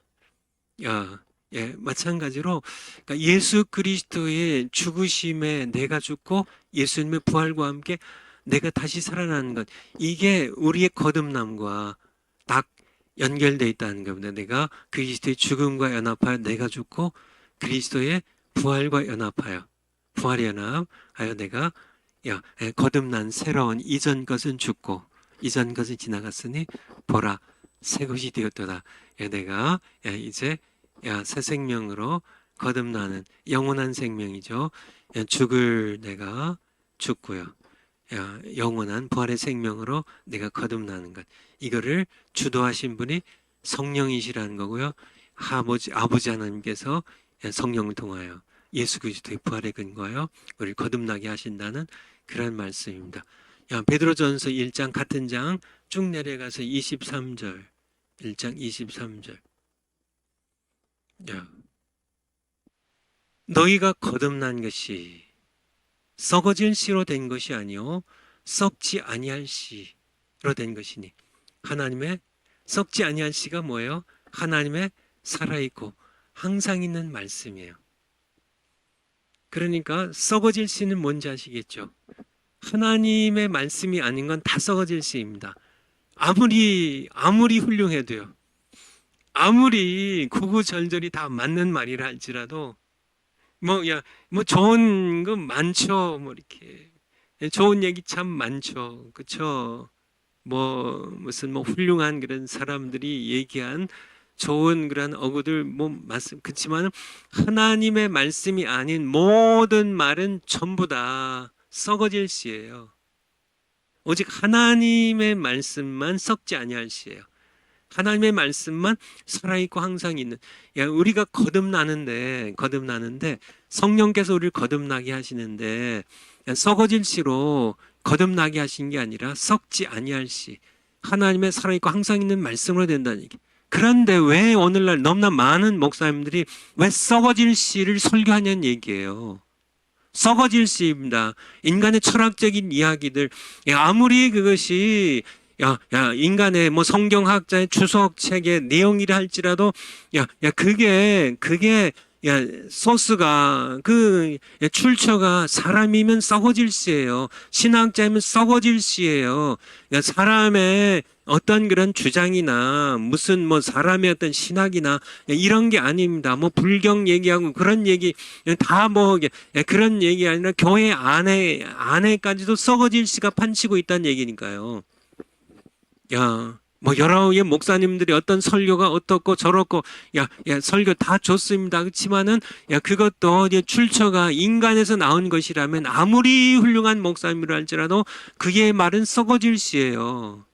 마찬가지로 그러니까 예수 그리스도의 죽으심에 내가 죽고 예수님의 부활과 함께 내가 다시 살아나는 것, 이게 우리의 거듭남과 딱 연결되어 있다는 겁니다. 내가 그리스도의 죽음과 연합하여 내가 죽고 그리스도의 부활과 연합하여, 부활의 연합하여 내가 거듭난 새로운 이전 것은 죽고 이전 것은 지나갔으니 보라 새 것이 되었도다. 내가 이제 새 생명으로 거듭나는 영원한 생명이죠. 죽을 내가 죽고요. 영원한 부활의 생명으로 내가 거듭나는 것. 이거를 주도하신 분이 성령이시라는 거고요. 아버지 하나님께서 성령을 통하여 예수 그리스도의 부활에 근거하여 우리를 거듭나게 하신다는 그런 말씀입니다. 베드로전서 1장 같은 장 쭉 내려가서 23절. 1장 23절. 너희가 거듭난 것이 썩어질 씨로 된 것이 아니요 썩지 아니할 씨로 된 것이니. 하나님의 썩지 아니할 씨가 뭐예요? 하나님의 살아있고 항상 있는 말씀이에요. 그러니까 썩어질 씨는 뭔지 아시겠죠? 하나님의 말씀이 아닌 건 다 썩어질 씨입니다. 아무리 훌륭해도요. 아무리 구구절절이 다 맞는 말이라 할지라도 좋은 거 많죠. 이렇게 좋은 얘기 참 많죠. 그렇죠? 무슨 훌륭한 그런 사람들이 얘기한 좋은 그런 어구들 뭐 말씀 그렇지만 하나님의 말씀이 아닌 모든 말은 전부 다 썩어질 씨예요. 오직 하나님의 말씀만 썩지 아니할 씨예요. 하나님의 말씀만 살아있고 항상 있는. 야, 우리가 거듭나는데 성령께서 우리를 거듭나게 하시는데 썩어질 씨로 거듭나게 하신 게 아니라 썩지 아니할 씨, 하나님의 살아있고 항상 있는 말씀으로 된다는 얘기. 그런데 왜 오늘날 너무나 많은 목사님들이 왜 썩어질 씨를 설교하냐는 얘기예요. 썩어질 씨입니다. 인간의 철학적인 이야기들, 아무리 그것이 인간의 뭐 성경학자의 주석 책의 내용이라 할지라도 그게 소스가 출처가 사람이면 썩어질 씨예요. 신학자이면 썩어질 씨예요. 사람의 어떤 그런 주장이나 무슨 뭐 사람의 어떤 신학이나 이런 게 아닙니다. 뭐 불경 얘기하고 그런 얘기 다 뭐 그런 얘기 아니라 교회 안에까지도 썩어질 씨가 판치고 있다는 얘기니까요. 뭐 여러 목사님들이 어떤 설교가 어떻고 저렇고 설교 다 좋습니다. 그렇지만은 그것도 출처가 인간에서 나온 것이라면 아무리 훌륭한 목사님이라 할지라도 그의 말은 썩어질 씨예요.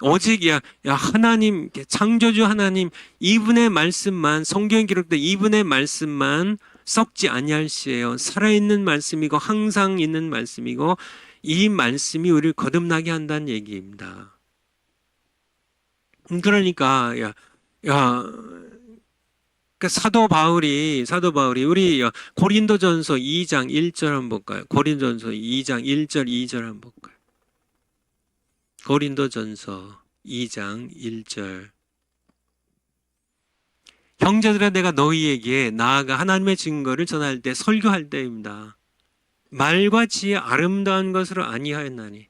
오직 하나님 창조주 하나님 이분의 말씀만 성경에 기록된 이분의 말씀만 썩지 아니할 씨예요. 살아있는 말씀이고 항상 있는 말씀이고 이 말씀이 우리를 거듭나게 한다는 얘기입니다. 그러니까 사도 바울이 우리 고린도전서 2장 1절 한번 볼까요? 고린도전서 2장 1절 2절 한번 볼까요? 고린도전서 2장 1절. 형제들아 내가 너희에게 나아가 하나님의 증거를 전할 때 설교할 때입니다. 말과 지혜 아름다운 것으로 아니하였나니.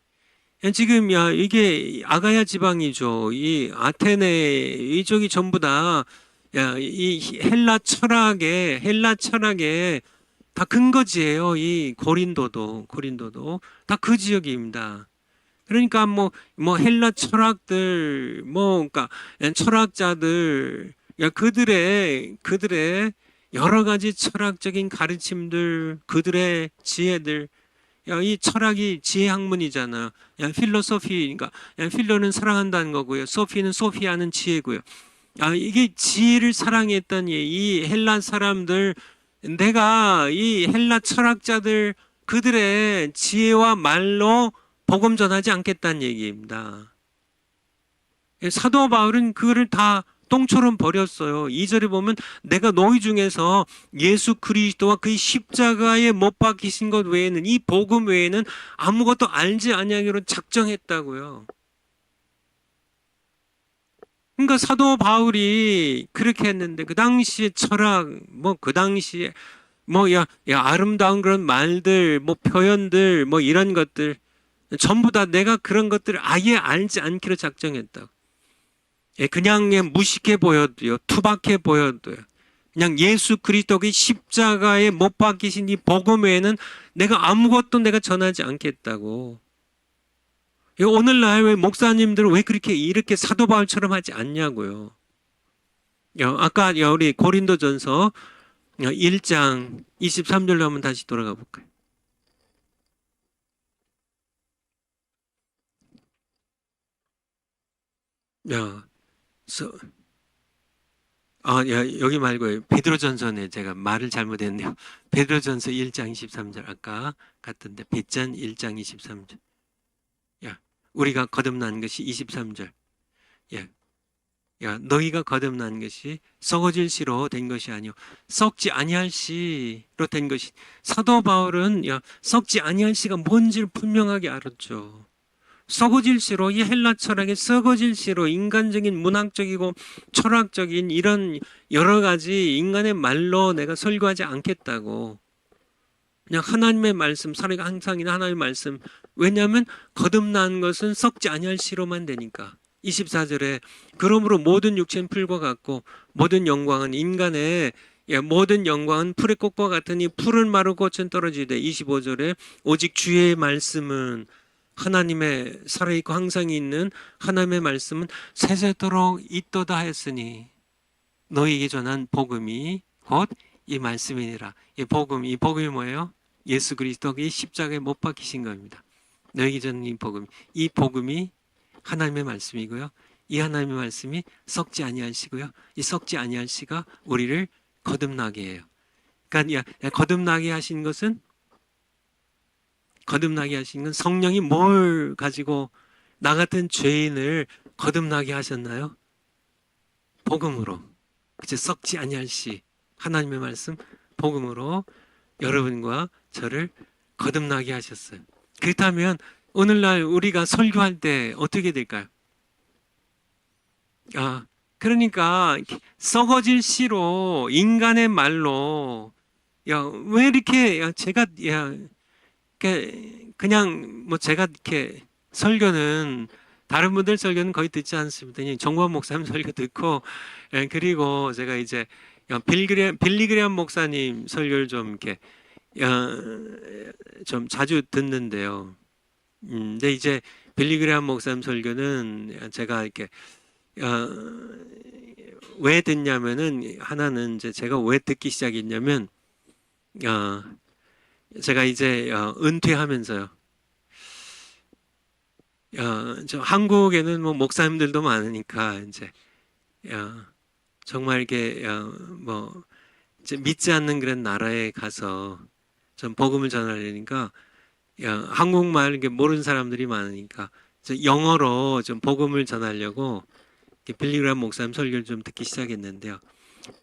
지금 이게 아가야 지방이죠. 이 아테네 이쪽이 전부 다 이 헬라 철학의 다 근거지예요. 이 고린도도 다 그 지역입니다. 그러니까 뭐 헬라 철학들 그러니까 철학자들 그들의 여러 가지 철학적인 가르침들 그들의 지혜들 이 철학이 지혜 학문이잖아. 필로소피, 그러니까 필로는 사랑한다는 거고요. 소피는 소피아는 지혜고요. 이게 지혜를 사랑했던 이 헬라 사람들, 내가 이 헬라 철학자들 그들의 지혜와 말로 복음 전하지 않겠다는 얘기입니다. 사도 바울은 그거를 다 똥처럼 버렸어요. 2절에 보면 내가 너희 중에서 예수 그리스도와 그의 십자가에 못 박히신 것 외에는 이 복음 외에는 아무것도 알지 아니하기로 작정했다고요. 그러니까 사도 바울이 그렇게 했는데 그 당시에 철학 그 당시에 아름다운 그런 말들 표현들 이런 것들 전부 다 내가 그런 것들을 아예 알지 않기로 작정했다고. 그냥 무식해 보여도요, 투박해 보여도요, 그냥 예수 그리스도의 십자가에 못 박히신 이 복음 외에는 내가 아무것도 내가 전하지 않겠다고. 오늘날 왜 목사님들은 왜 이렇게 사도 바울처럼 하지 않냐고요. 아까 우리 고린도전서 1장 23절로 한번 다시 돌아가 볼까요? 여기 말고요. 베드로전서네. 제가 말을 잘못했네요. 베드로전서 1장 23절 아까 같은데 베전 1장 23절. 우리가 거듭난 것이 23절. 너희가 거듭난 것이 썩어질 씨로 된 것이 아니요 썩지 아니할 씨로 된 것이. 사도 바울은 썩지 아니할 씨가 뭔지를 분명하게 알았죠. 썩어질 씨로 이 헬라 철학의 썩어질 씨로 인간적인 문학적이고 철학적인 이런 여러 가지 인간의 말로 내가 설교하지 않겠다고. 그냥 하나님의 말씀, 살아가 항상이나 하나님의 말씀. 왜냐하면 거듭난 것은 썩지 아니할 씨로만 되니까. 24절에 그러므로 모든 육체는 풀과 같고 모든 영광은 인간의 모든 영광은 풀의 꽃과 같으니 풀은 마르고 꽃은 떨어지되 25절에 오직 주의 말씀은 하나님의 살아있고 항상 있는 하나님의 말씀은 세세토록 있도다 했으니 너희에게 전한 복음이 곧 이 말씀이니라. 이 복음이 뭐예요? 예수 그리스도가 십자가에 못 박히신 겁니다. 너희에게 전한 이 복음이 하나님의 말씀이고요. 이 하나님의 말씀이 썩지 아니할 시고요. 이 썩지 아니할 시가 우리를 거듭나게 해요. 그러니까 거듭나게 하신 것은 성령이 뭘 가지고 나 같은 죄인을 거듭나게 하셨나요? 복음으로. 그치? 썩지 아니할 시 하나님의 말씀 복음으로 여러분과 저를 거듭나게 하셨어요. 그렇다면 오늘날 우리가 설교할 때 어떻게 될까요? 그러니까 썩어질 시로 인간의 말로 왜 이렇게 제가 그냥 뭐 제가 이렇게 설교는 다른 분들 설교는 거의 듣지 않습니다. 정관 목사님 설교 듣고 그리고 제가 이제 빌리그레암 목사님 설교를 좀 이렇게 좀 자주 듣는데요. 근데 이제 빌리그레암 목사님 설교는 제가 이렇게 왜 듣냐면은 하나는 이제 제가 왜 듣기 시작했냐면 제가 이제 은퇴하면서요. 저 한국에는 뭐 목사님들도 많으니까 이제 정말 이렇게 뭐 이제 믿지 않는 그런 나라에 가서 좀 복음을 전하려니까 한국말 이렇게 모르는 사람들이 많으니까 영어로 좀 복음을 전하려고 빌리그레암 목사님 설교를 좀 듣기 시작했는데요.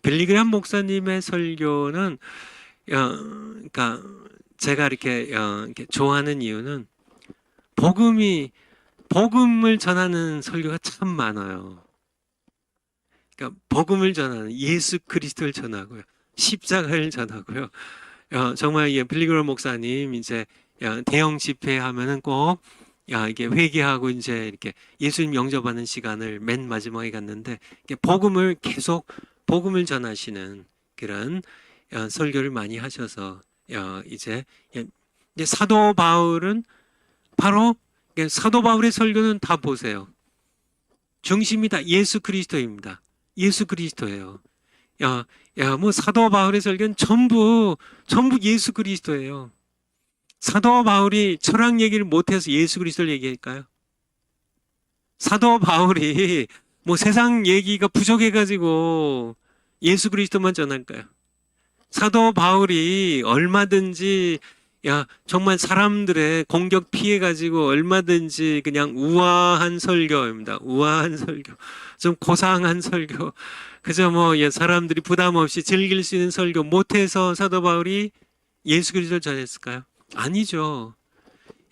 빌리그레암 목사님의 설교는 그러니까 제가 이렇게 좋아하는 이유는 복음을 전하는 설교가 참 많아요. 그러니까 복음을 전하는 예수 그리스도를 전하고요, 십자가를 전하고요. 정말 빌리그레암 목사님 이제 대형 집회 하면은 꼭 이게 회개하고 이제 이렇게 예수님 영접하는 시간을 맨 마지막에 갔는데 계속 복음을 전하시는 그런 설교를 많이 하셔서 이제 사도 바울은 바로 사도 바울의 설교는 다 보세요. 중심이 다 예수 그리스도입니다. 예수 그리스도예요. 뭐 사도 바울의 설교는 전부 예수 그리스도예요. 사도 바울이 철학 얘기를 못해서 예수 그리스도를 얘기할까요? 사도 바울이 뭐 세상 얘기가 부족해가지고 예수 그리스도만 전할까요? 사도 바울이 얼마든지 정말 사람들의 공격 피해가지고 얼마든지 그냥 우아한 설교입니다. 우아한 설교, 좀 고상한 설교, 그저 뭐 사람들이 부담 없이 즐길 수 있는 설교 못해서 사도 바울이 예수 그리스도를 전했을까요? 아니죠.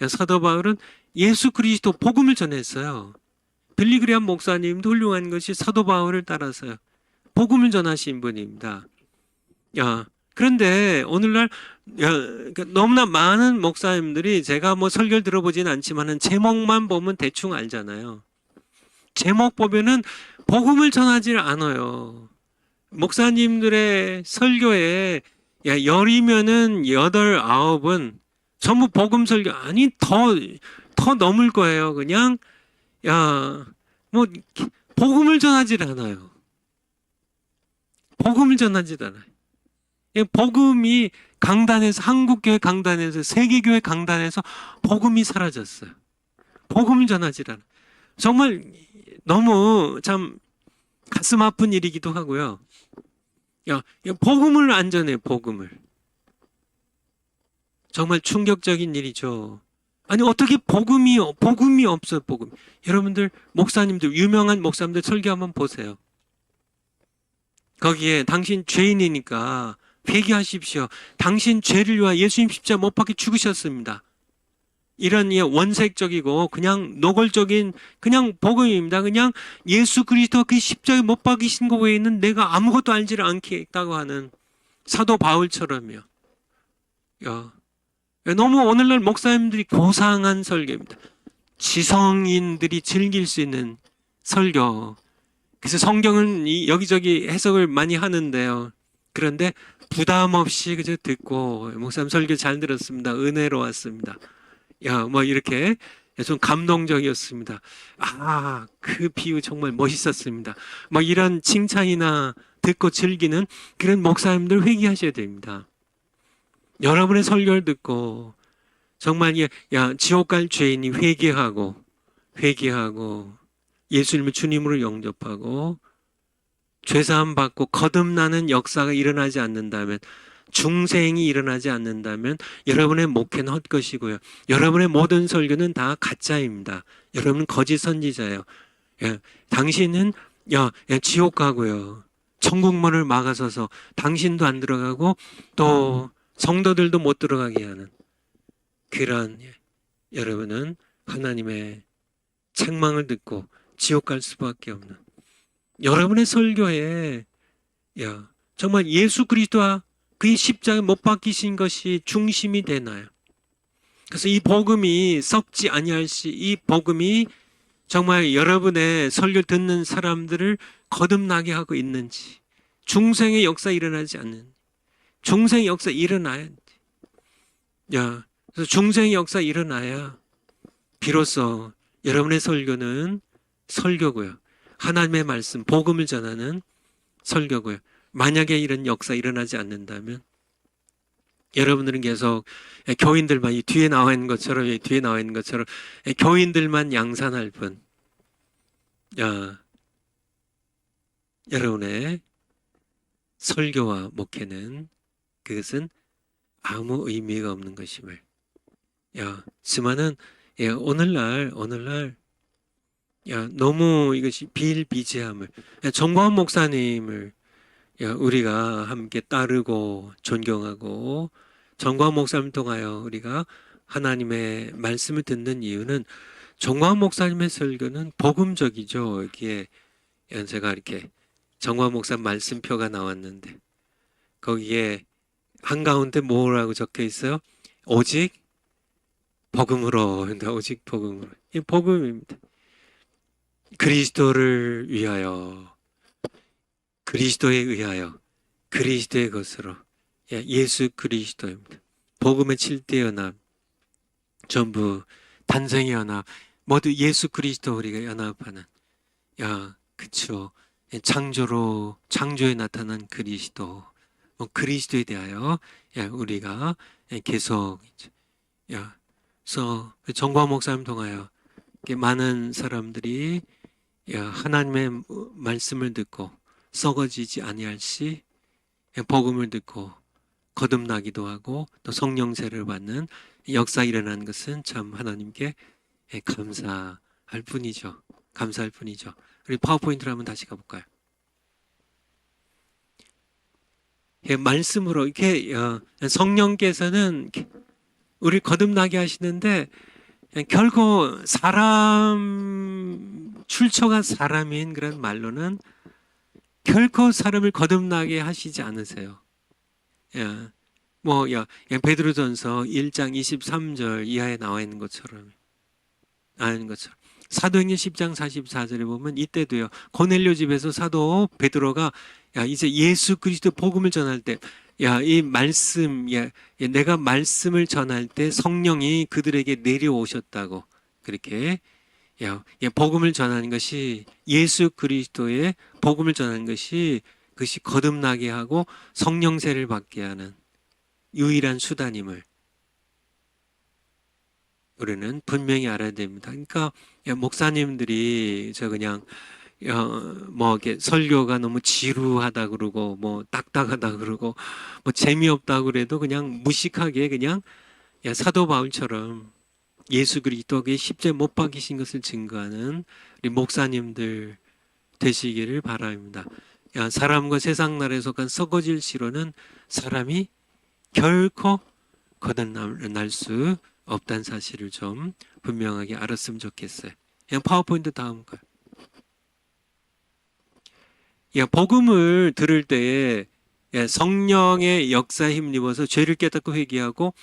사도 바울은 예수 그리스도 복음을 전했어요. 빌리그레암 목사님도 훌륭한 것이 사도 바울을 따라서요, 복음을 전하신 분입니다. 그런데 오늘날 그러니까 너무나 많은 목사님들이, 제가 뭐 설교를 들어보지는 않지만은 제목만 보면 대충 알잖아요. 제목 보면은 복음을 전하지 않아요. 목사님들의 설교에 열이면은 8, 9은 전부 복음 설교, 아니 더 넘을 거예요. 그냥 뭐 복음을 전하지 않아요. 복음을 전하지 않아요. 복음이 강단에서, 한국교회 강단에서, 세계교회 강단에서 복음이 사라졌어요. 복음을 전하지 않아요. 정말 너무 참 가슴 아픈 일이기도 하고요. 복음을 안 전해요. 복음을. 정말 충격적인 일이죠. 아니 어떻게 복음이 없어요. 복음. 여러분들 목사님들, 유명한 목사님들 설교 한번 보세요. 거기에 당신 죄인이니까 회개하십시오. 당신 죄를 위하여 예수님 십자가 못 박혀 죽으셨습니다. 이런 원색적이고 그냥 노골적인 그냥 복음입니다. 그냥 예수 그리스도 그 십자가에 못 박히신 거 외에는 내가 아무것도 알지를 않겠다고 하는 사도 바울처럼요. 너무 오늘날 목사님들이 고상한 설교입니다. 지성인들이 즐길 수 있는 설교. 그래서 성경은 여기저기 해석을 많이 하는데요. 그런데 부담 없이 그저 듣고, 목사님 설교 잘 들었습니다. 은혜로웠습니다. 뭐 이렇게 좀 감동적이었습니다. 그 비유 정말 멋있었습니다. 뭐 이런 칭찬이나 듣고 즐기는 그런 목사님들 회개하셔야 됩니다. 여러분의 설교를 듣고 정말 지옥 갈 죄인이 회개하고 예수님을 주님으로 영접하고 죄사함 받고 거듭나는 역사가 일어나지 않는다면, 중생이 일어나지 않는다면 여러분의 목회는 헛것이고요. 여러분의 모든 설교는 다 가짜입니다. 여러분은 거짓 선지자예요. 당신은 지옥 가고요. 천국문을 막아서서 당신도 안 들어가고 또 성도들도 못 들어가게 하는 그런, 여러분은 하나님의 책망을 듣고 지옥 갈 수밖에 없는, 여러분의 설교에 정말 예수 그리스도와 그의 십자가에 못 박히신 것이 중심이 되나요? 그래서 이 복음이 썩지 아니할 시, 이 복음이 정말 여러분의 설교 듣는 사람들을 거듭나게 하고 있는지, 중생의 역사 일어나지 않는, 중생의 역사 일어나야 돼. 그래서 중생의 역사 일어나야 비로소 여러분의 설교는 설교고요. 하나님의 말씀, 복음을 전하는 설교고요. 만약에 이런 역사 일어나지 않는다면 여러분들은 계속 교인들만 뒤에 나와 있는 것처럼 교인들만 양산할 뿐, 여러분의 설교와 목회는 그것은 아무 의미가 없는 것임을. 지만은 오늘날 너무 이것이 비일비재함을, 정광훈 목사님을 우리가 함께 따르고 존경하고 정광훈 목사님을 통하여 우리가 하나님의 말씀을 듣는 이유는, 정광훈 목사님의 설교는 복음적이죠. 여기에 제가 이렇게 정광훈 목사 말씀표가 나왔는데 거기에 한가운데 뭐라고 적혀 있어요? 오직 복음으로. 오직 복음으로. 이 복음입니다. 그리스도를 위하여, 그리스도에 의하여, 그리스도의 것으로, 예수 그리스도입니다. 복음의 7대 연합, 전부 탄생의 연합, 모두 예수 그리스도 우리가 연합하는, 그쵸. 창조에 나타난 그리스도, 그리스도에 대하여 우리가 계속, 그래서 정광훈 목사님 통하여 많은 사람들이 하나님의 말씀을 듣고 썩어지지 아니할 시 복음을 듣고 거듭나기도 하고 또 성령세를 받는 역사 일어나는 것은 참 하나님께 감사할 뿐이죠. 감사할 뿐이죠. 우리 파워포인트를 한번 다시 가볼까요? 말씀으로 이렇게 성령께서는 우리 거듭나게 하시는데 결코 사람, 출처가 사람인 그런 말로는 결코 사람을 거듭나게 하시지 않으세요. 베드로전서 1장 23절 이하에 나와 있는 것처럼, 사도행전 10장 44절에 보면 이때도요, 고넬료 집에서 사도 베드로가 이제 예수 그리스도 복음을 전할 때, 이 말씀, 내가 말씀을 전할 때 성령이 그들에게 내려오셨다고, 그렇게 복음을 전하는 것이, 예수 그리스도의 복음을 전하는 것이 그것이 거듭나게 하고 성령세를 받게 하는 유일한 수단임을 우리는 분명히 알아야 됩니다. 그러니까 목사님들이 그냥 이렇게 설교가 너무 지루하다 그러고 딱딱하다 그러고 재미없다 그래도 그냥 무식하게 그냥 사도 바울처럼 예수 그리스도의 십자가에 못 박히신 것을 증거하는 우리 목사님들 되시기를 바랍니다. 사람과 세상 나라에 속한 썩어질 씨로는 사람이 결코 거듭날 수 없다는 사실을 좀 분명하게 알았으면 좋겠어요. 그냥 파워포인트 다음 거예요. 복음을 들을 때에 성령의 역사에 힘입어서 죄를 깨닫고 회개하고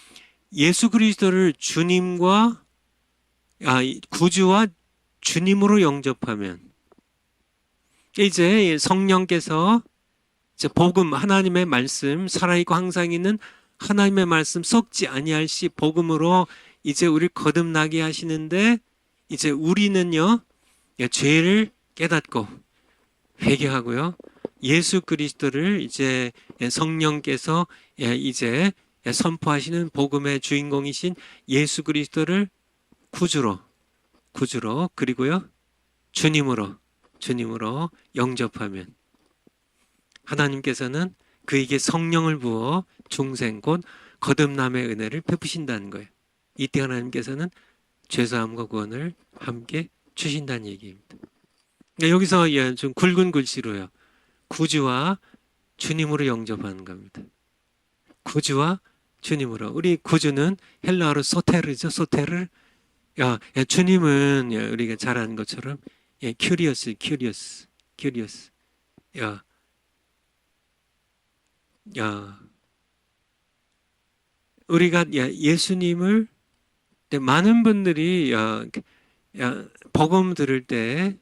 예수 그리스도를 주님과 구주와 주님으로 영접하면 이제 성령께서 이제 복음, 하나님의 말씀, 살아있고 항상 있는 하나님의 말씀, 썩지 아니할 시 복음으로 이제 우리를 거듭나게 하시는데, 이제 우리는요 죄를 깨닫고 회개하고요 예수 그리스도를 이제 성령께서 이제 선포하시는 복음의 주인공이신 예수 그리스도를 구주로 그리고요 주님으로 영접하면 하나님께서는 그에게 성령을 부어 중생 곧 거듭남의 은혜를 베푸신다는 거예요. 이때 하나님께서는 죄사함과 구원을 함께 주신다는 얘기입니다. 여기서 좀 굵은 글씨로요. 구주와 주님으로 영접하는 겁니다. 구주와 주님으로. 우리 구주는 헬라어로 소테르죠. 소테르. 주님은 우리가 잘 아는 것처럼 큐리어스. 우리가 예수님을 많은 분들이 복음 들을 때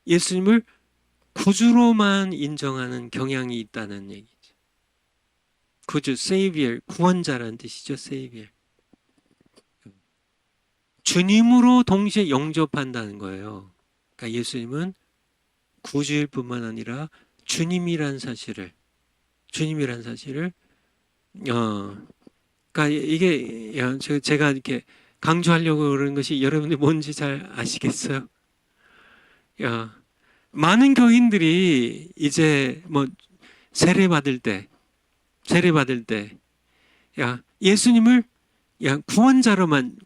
예수님을 구주로만 인정하는 경향이 있다는 얘기죠. 구주, Savior, 구원자라는 뜻이죠. Savior. 주님으로 동시에 영접한다는 거예요. 그러니까 예수님은 구주일 뿐만 아니라 주님이란 사실을 그러니까 이게 제가 이렇게 강조하려고 그러는 것이 여러분들 뭔지 잘 아시겠어요? 많은 교인들이 이제 뭐 세례 받을 때 예수님을 구원자로만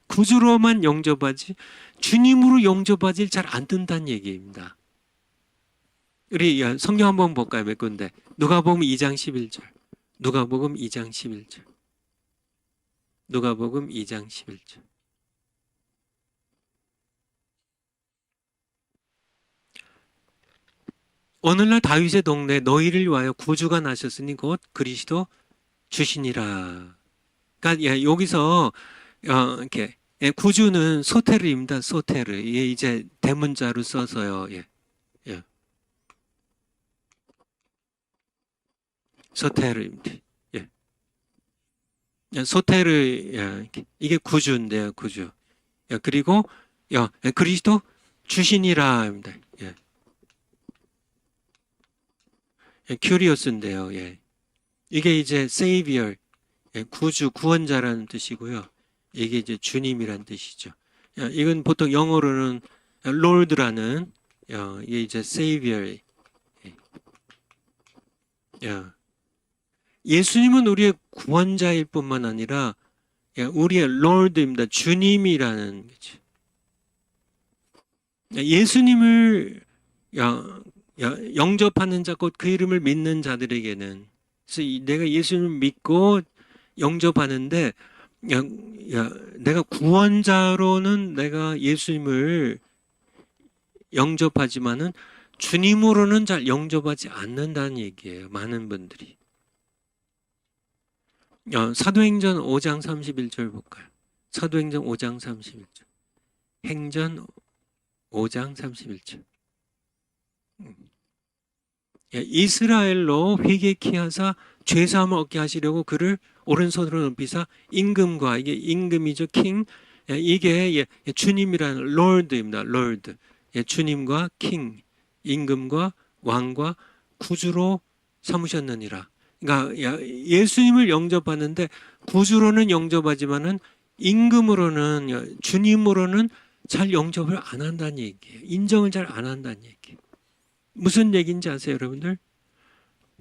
구주로만 영접하지 주님으로 영접하지 잘 안 된다는 얘기입니다. 우리 성경 한번 볼까요? 몇 군데. 누가복음 2장 11절. 누가복음 2장 11절. 누가복음 2장 11절. 오늘날 다윗의 동네 너희를 위하여 구주가 나셨으니 곧 그리스도 주시니라. 그러니까 여기서 이렇게 구주는 소테르입니다. 소테르. 이게 이제 대문자로 써서요. 소테르입니다. 소테르 이게 구주인데요. 구주. 그리고 그리스도 주시니라입니다. 큐리오스인데요. 이게 이제 Savior, 구주, 구원자라는 뜻이고요. 이게 이제 주님이란 뜻이죠. 이건 보통 영어로는 Lord라는 이게 이제 Savior. 예수님은 우리의 구원자일 뿐만 아니라 우리의 Lord입니다. 주님이라는 거죠. 예수님을 영접하는 자, 곧 그 이름을 믿는 자들에게는, 그래서 내가 예수님을 믿고 영접하는데, 내가 구원자로는 내가 예수님을 영접하지만은 주님으로는 잘 영접하지 않는다는 얘기예요. 많은 분들이. 사도행전 5장 31절 볼까요? 사도행전 5장 31절. 행전 5장 31절. 이스라엘로 회개케 하사 죄사함을 얻게 하시려고 그를 오른손으로 높이사 임금과, 이게 임금이죠. king. 이게 주님이라는 Lord입니다. Lord. 주님과 king, 임금과 왕과 구주로 삼으셨느니라. 그러니까 예수님을 영접하는데 구주로는 영접하지만은 임금으로는, 주님으로는 잘 영접을 안 한다는 얘기예요. 인정을 잘 안 한다는 얘기예요. 무슨 얘기인지 아세요, 여러분들?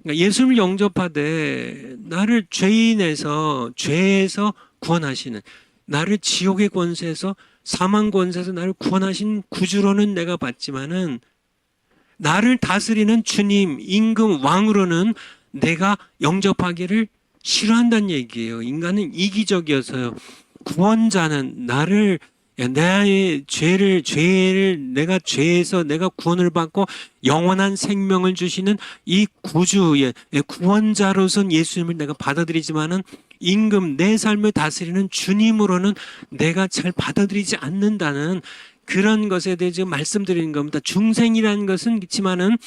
그러니까 예수님을 영접하되 나를 죄에서 구원하시는, 나를 지옥의 권세에서, 사망 권세에서 나를 구원하신 구주로는 내가 받지만은 나를 다스리는 주님, 임금, 왕으로는 내가 영접하기를 싫어한다는 얘기예요. 인간은 이기적이어서요. 구원자는 나를, 나의 죄를 내가 죄에서 내가 구원을 받고 영원한 생명을 주시는 이 구주의 구원자로선 예수님을 내가 받아들이지만은 임금, 내 삶을 다스리는 주님으로는 내가 잘 받아들이지 않는다는 그런 것에 대해 지금 말씀드리는 겁니다. 중생이라는 것은 그렇지만은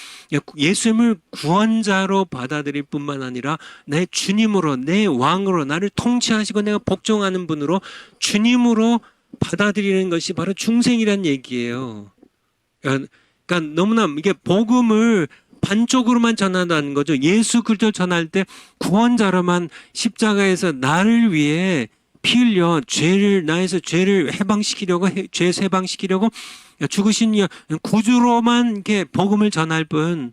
예수님을 구원자로 받아들일 뿐만 아니라 내 주님으로, 내 왕으로, 나를 통치하시고 내가 복종하는 분으로 주님으로 받아들이는 것이 바로 중생이란 얘기예요. 그러니까 너무나 이게 복음을 반쪽으로만 전한다는 거죠. 예수 그리스도 전할 때 구원자로만 십자가에서 나를 위해 피 흘려 나에서 죄를 해방시키려고 죄 해방시키려고 죽으신 구주로만 이렇게 복음을 전할 뿐,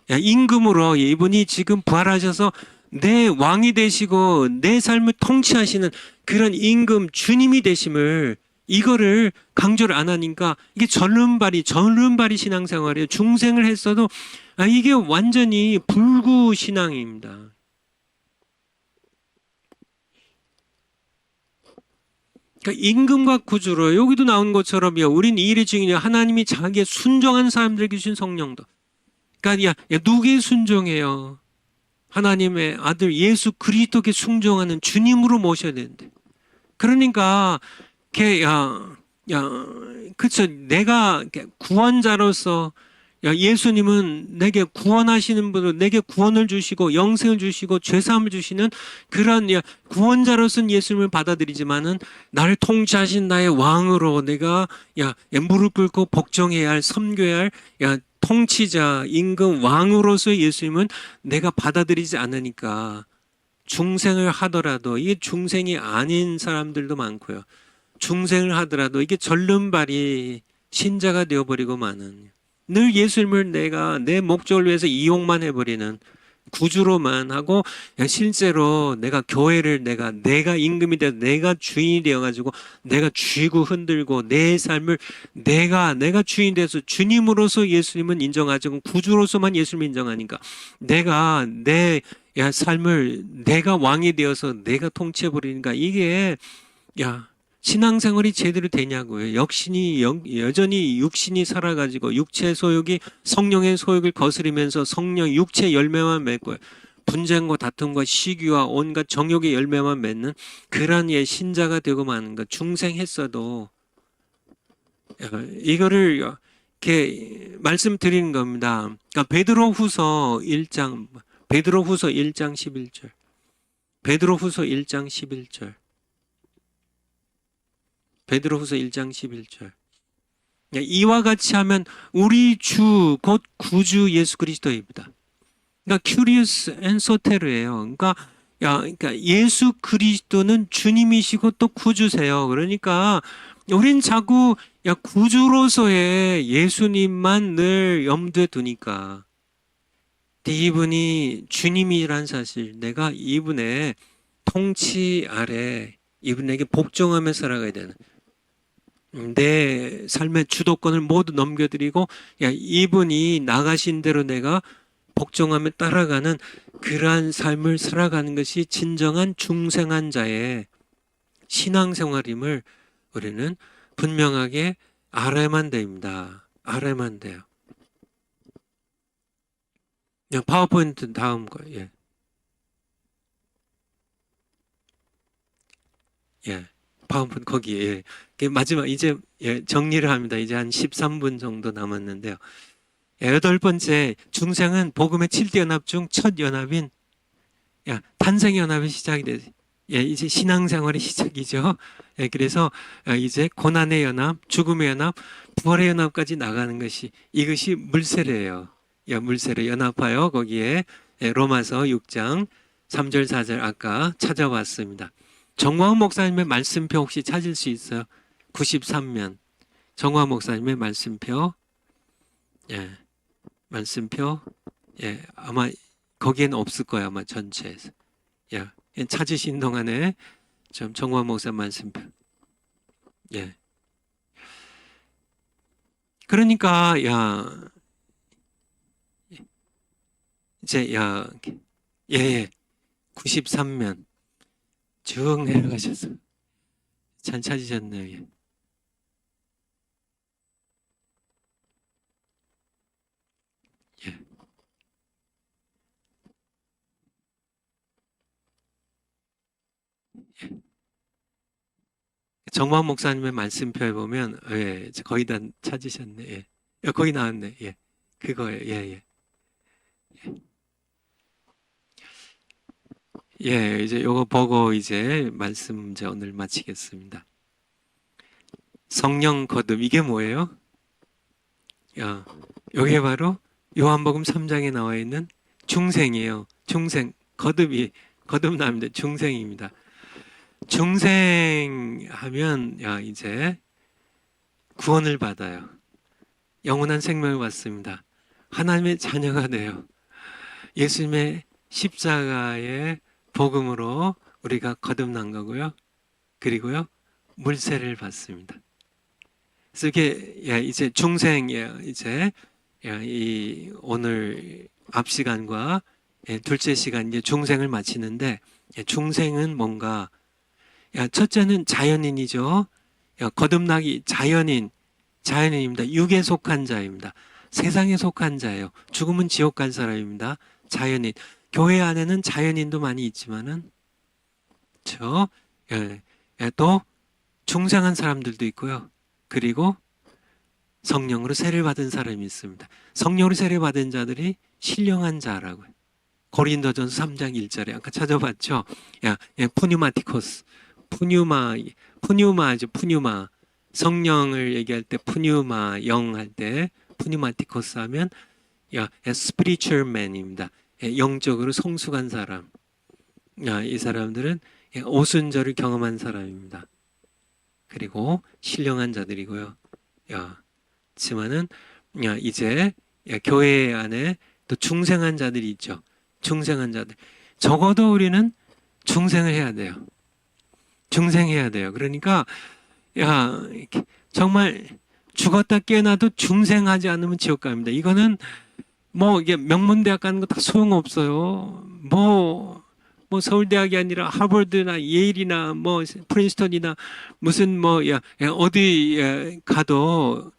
임금으로 이분이 지금 부활하셔서 내 왕이 되시고 내 삶을 통치하시는 그런 임금 주님이 되심을, 이거를 강조를 안 하니까 이게 절름발이 신앙생활이에요. 중생을 했어도 이게 완전히 불구 신앙입니다. 그러니까 임금과 구주로 여기도 나온 것처럼요. 우린 이 일의 증인이요. 하나님이 자기의 순종한 사람들에게 주신 성령도. 그러니까 누구에 순종해요? 하나님의 아들 예수 그리스도께 순종하는 주님으로 모셔야 되는데. 그러니까 그쵸. 내가 구원자로서 예수님은 내게 구원하시는 분으로 내게 구원을 주시고 영생을 주시고 죄사함을 주시는 그런 구원자로서는 예수님을 받아들이지만은 나를 통치하신 나의 왕으로 내가 무릎 꿇고 복종해야 할, 섬겨야 할 통치자, 임금, 왕으로서의 예수님은 내가 받아들이지 않으니까 중생을 하더라도 이게 중생이 아닌 사람들도 많고요. 중생을 하더라도 이게 절름발이 신자가 되어버리고 마는, 늘 예수님을 내가 내 목적을 위해서 이용만 해버리는 구주로만 하고 실제로 내가 교회를 내가 임금이 되어 내가 주인이 되어가지고 내가 쥐고 흔들고 내 삶을 내가 주인 돼서 주님으로서 예수님은 인정하지, 구주로서만 예수님을 인정하니까 내가 내 삶을 내가 왕이 되어서 내가 통치해버리니까 이게 신앙생활이 제대로 되냐고요. 여전히 육신이 살아가지고 육체 소욕이 성령의 소욕을 거스르면서 성령 육체 열매만 맺고요. 분쟁과 다툼과 시기와 온갖 정욕의 열매만 맺는 그런 신자가 되고 마는 것. 중생했어도 이거를 이렇게 말씀드리는 겁니다. 그러니까 베드로후서 1장 11절. 베드로후서 1장 11절. 베드로후서 1장 11절. 이와 같이 하면 우리 주 곧 구주 예수 그리스도입니다. 그러니까 큐리우스 앤 소테르예요. 그러니까 예수 그리스도는 주님이시고 또 구주세요. 그러니까 우린 자꾸 구주로서의 예수님만 늘 염두에 두니까 이분이 주님이란 사실, 내가 이분의 통치 아래 이분에게 복종하며 살아가야 되는, 내 삶의 주도권을 모두 넘겨드리고 이분이 나가신 대로 내가 복종하며 따라가는 그러한 삶을 살아가는 것이 진정한 중생한 자의 신앙생활임을 우리는 분명하게 알아야만 됩니다. 알아야만 돼요. 파워포인트 다음 거. 파워포인트 거기에 마지막 이제 정리를 합니다. 이제 한 13분 정도 남았는데요. 8번째, 중생은 복음의 7대 연합 중 첫 연합인 탄생 연합의 시작이 되죠. 이제 신앙생활의 시작이죠. 그래서 이제 고난의 연합, 죽음의 연합, 부활의 연합까지 나가는 것이, 이것이 물세례예요. 물세례 연합하여 거기에 로마서 6장 3절 4절 아까 찾아봤습니다. 정광훈 목사님의 말씀표 혹시 찾을 수 있어요? 93면 정광훈 목사님의 말씀표. 말씀표. 아마 거기에는 없을 거예요. 아마 전체에서. 찾으신 동안에 좀 정광훈 목사 말씀표. 그러니까 이제 93면 쭉 내려가셔서 잘 찾으셨네요. 정광 목사님의 말씀표에 보면 거의 다 찾으셨네. 거기 나왔네. 그거예요. 이제 요거 보고 이제 말씀 이제 오늘 마치겠습니다. 성령 거듭, 이게 뭐예요? 야, 여기에 바로 요한복음 3장에 나와 있는 중생이에요. 중생, 거듭남인데 중생입니다. 중생하면 이제 구원을 받아요. 영원한 생명을 받습니다. 하나님의 자녀가 돼요. 예수님의 십자가의 복음으로 우리가 거듭난 거고요. 그리고요, 물세를 받습니다. 그래서 이게 이제 중생, 이제 이 오늘 앞 시간과 둘째 시간 이제 중생을 마치는데, 중생은 뭔가, 첫째는 자연인이죠. 거듭나기 자연인입니다. 육에 속한 자입니다. 세상에 속한 자예요. 죽으면 지옥 간 사람입니다. 자연인. 교회 안에는 자연인도 많이 있지만은 또 중생한 사람들도 있고요. 그리고 성령으로 세례를 받은 사람이 있습니다. 성령으로 세례 받은 자들이 신령한 자라고요. 고린도전서 3장 1절에 아까 찾아봤죠. 푸뉴마티코스, 푸뉴마죠. 푸뉴마. 성령을 얘기할 때 푸뉴마, 영 할 때 푸뉴마티코스 하면 spiritual man입니다. 영적으로 성숙한 사람. 이 사람들은 오순절을 경험한 사람입니다. 그리고 신령한 자들이고요. 그렇지만은 이제 교회 안에 또 중생한 자들이 있죠. 중생한 자들. 적어도 우리는 중생을 해야 돼요. 중생해야 돼요. 그러니까 정말 죽었다 깨어나도 중생하지 않으면 지옥 갑니다. 이거는 뭐 이게 명문대학 가는 거 다 소용없어요. 뭐 서울대학이 아니라 하버드나 예일이나 뭐 프린스턴이나 무슨 어디 가도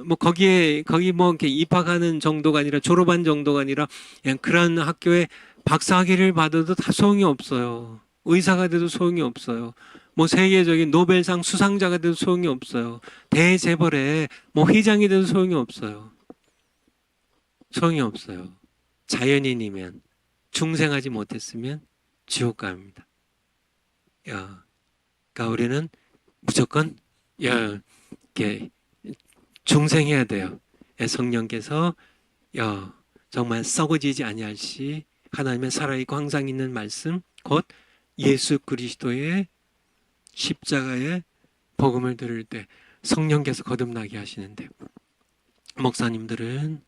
뭐 거기 뭐 이렇게 입학하는 정도가 아니라 졸업한 정도가 아니라 그냥 그런 학교에 박사학위를 받아도 다 소용이 없어요. 의사가 돼도 소용이 없어요. 뭐 세계적인 노벨상 수상자가 돼도 소용이 없어요. 대재벌에 뭐 회장이 돼도 소용이 없어요. 소용이 없어요. 자연인이면, 중생하지 못했으면 지옥 갑니다. 그러니까 우리는 무조건 이렇게 중생해야 돼요. 성령께서 정말 썩어지지 아니할 시 하나님의 살아있고 항상 있는 말씀, 곧 예수 그리스도의 십자가의 복음을 들을 때 성령께서 거듭나게 하시는데, 목사님들은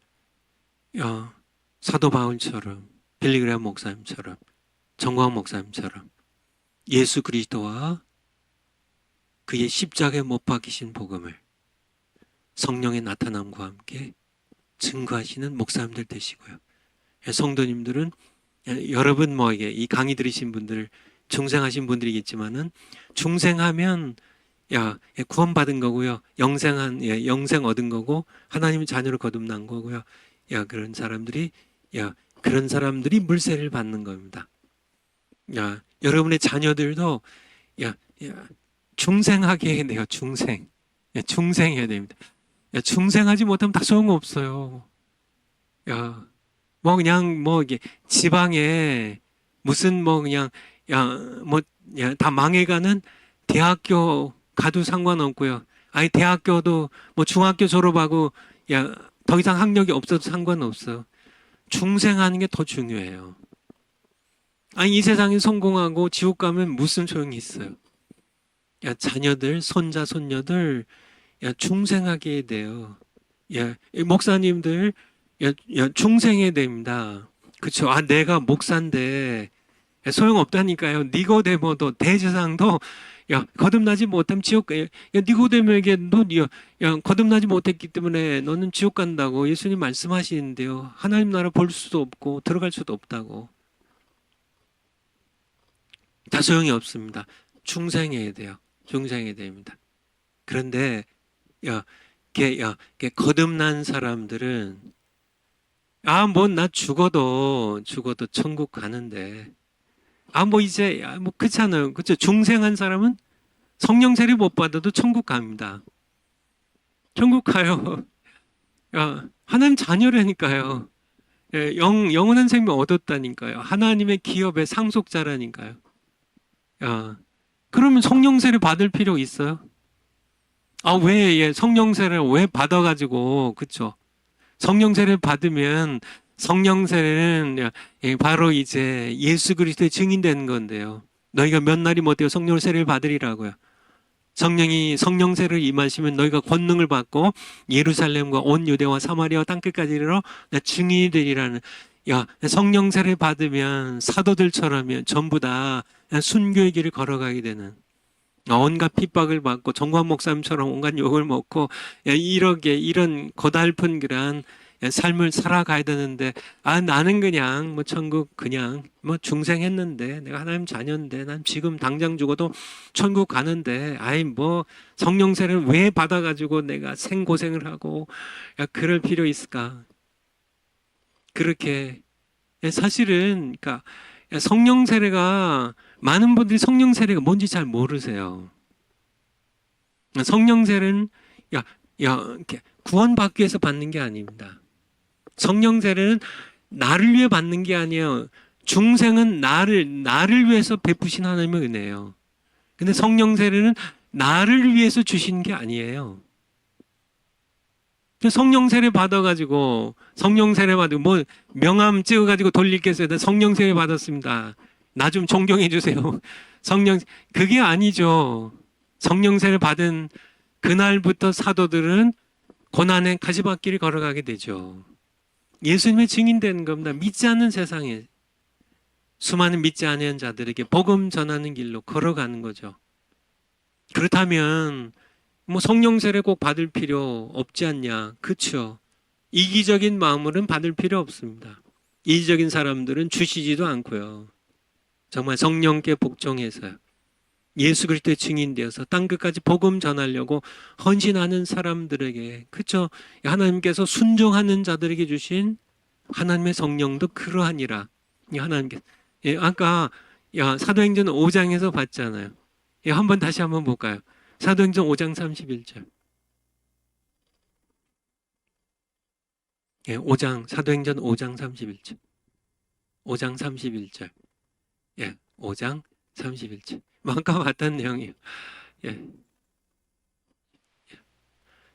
사도 바울처럼, 빌리그레암 목사님처럼, 정광 목사님처럼 예수 그리스도와 그의 십자가에 못 박히신 복음을 성령의 나타남과 함께 증거하시는 목사님들 되시고요. 성도님들은 여러분 이 강의 들으신 분들 중생하신 분들이겠지만은 중생하면 구원받은 거고요. 영생 얻은 거고 하나님의 자녀로 거듭난 거고요. 그런 사람들이 물세를 받는 겁니다. 여러분의 자녀들도 중생하게 해야 돼요. 중생해야 됩니다. 중생하지 못하면 다 소용없어요. 그냥 이게 지방에 무슨 그냥 다 망해가는 대학교 가도 상관없고요. 아니 대학교도 중학교 졸업하고 더 이상 학력이 없어도 상관없어요. 중생하는 게 더 중요해요. 아니 이 세상에 성공하고 지옥 가면 무슨 소용이 있어요. 자녀들, 손자, 손녀들 중생하게 해야 돼요. 목사님들 중생해야 됩니다. 그렇죠. 내가 목사인데 소용없다니까요. 니고데모도 대제사장도 거듭나지 못하면 지옥 가요. 니고데모에게 너 거듭나지 못했기 때문에 너는 지옥 간다고 예수님 말씀하시는데요. 하나님 나라 볼 수도 없고 들어갈 수도 없다고. 다 소용이 없습니다. 중생해야 돼요. 중생해야 됩니다. 그런데 거듭난 사람들은 나 죽어도 천국 가는데 이제 그렇잖아요. 그렇죠. 중생한 사람은 성령 세례 못 받아도 천국 갑니다. 천국 가요. 하나님 자녀라니까요. 영원한 생명 얻었다니까요. 하나님의 기업의 상속자라니까요. 그러면 성령 세례 받을 필요 있어요? 왜 성령 세례를 왜 받아가지고 그쵸? 성령 세례를 받으면 성령 세례는 바로 이제 예수 그리스도의 증인되는 건데요. 너희가 몇 날이 못되어 성령 세례를 받으리라고요. 성령 세례를 임하시면 너희가 권능을 받고 예루살렘과 온 유대와 사마리아 땅끝까지 이르러 내 증인이 되리라는. 성령 세례를 받으면 사도들처럼 전부 다 순교의 길을 걸어가게 되는, 온갖 핍박을 받고 정관 목사님처럼 온갖 욕을 먹고 이런 고달픈 그런 삶을 살아가야 되는데, 나는 그냥 뭐 천국 그냥 뭐 중생했는데, 내가 하나님 자녀인데 난 지금 당장 죽어도 천국 가는데, 뭐 성령 세례를 왜 받아가지고 내가 생고생을 하고 그럴 필요 있을까? 그렇게 사실은 그러니까 성령 세례가, 많은 분들이 성령 세례가 뭔지 잘 모르세요. 성령 세례는 이렇게 구원받기 위해서 받는 게 아닙니다. 성령 세례는 나를 위해 받는 게 아니에요. 중생은 나를 위해서 베푸신 하나님의 은혜예요. 근데 성령 세례는 나를 위해서 주신 게 아니에요. 성령 세례 받아가지고 뭐 명함 찍어가지고 돌릴 게 있어요. 성령 세례 받았습니다. 나 좀 존경해 주세요. 그게 아니죠. 성령 세례 받은 그날부터 사도들은 고난의 가시밭길을 걸어가게 되죠. 예수님의 증인되는 겁니다. 믿지 않는 세상에 수많은 믿지 않는 자들에게 복음 전하는 길로 걸어가는 거죠. 그렇다면 뭐 성령 세례 꼭 받을 필요 없지 않냐? 그렇죠. 이기적인 마음으로는 받을 필요 없습니다. 이기적인 사람들은 주시지도 않고요. 정말 성령께 복종해서요. 예수 그리스도의 증인되어서 땅끝까지 복음 전하려고 헌신하는 사람들에게, 그렇죠? 하나님께서 순종하는 자들에게 주신 하나님의 성령도 그러하니라. 하나님께서 아까 사도행전 5장에서 봤잖아요. 다시 한번 볼까요? 사도행전 5장 31절. 5장, 사도행전 5장 31절. 5장 31절. 5장 31절. 아까 봤던 내용이에요.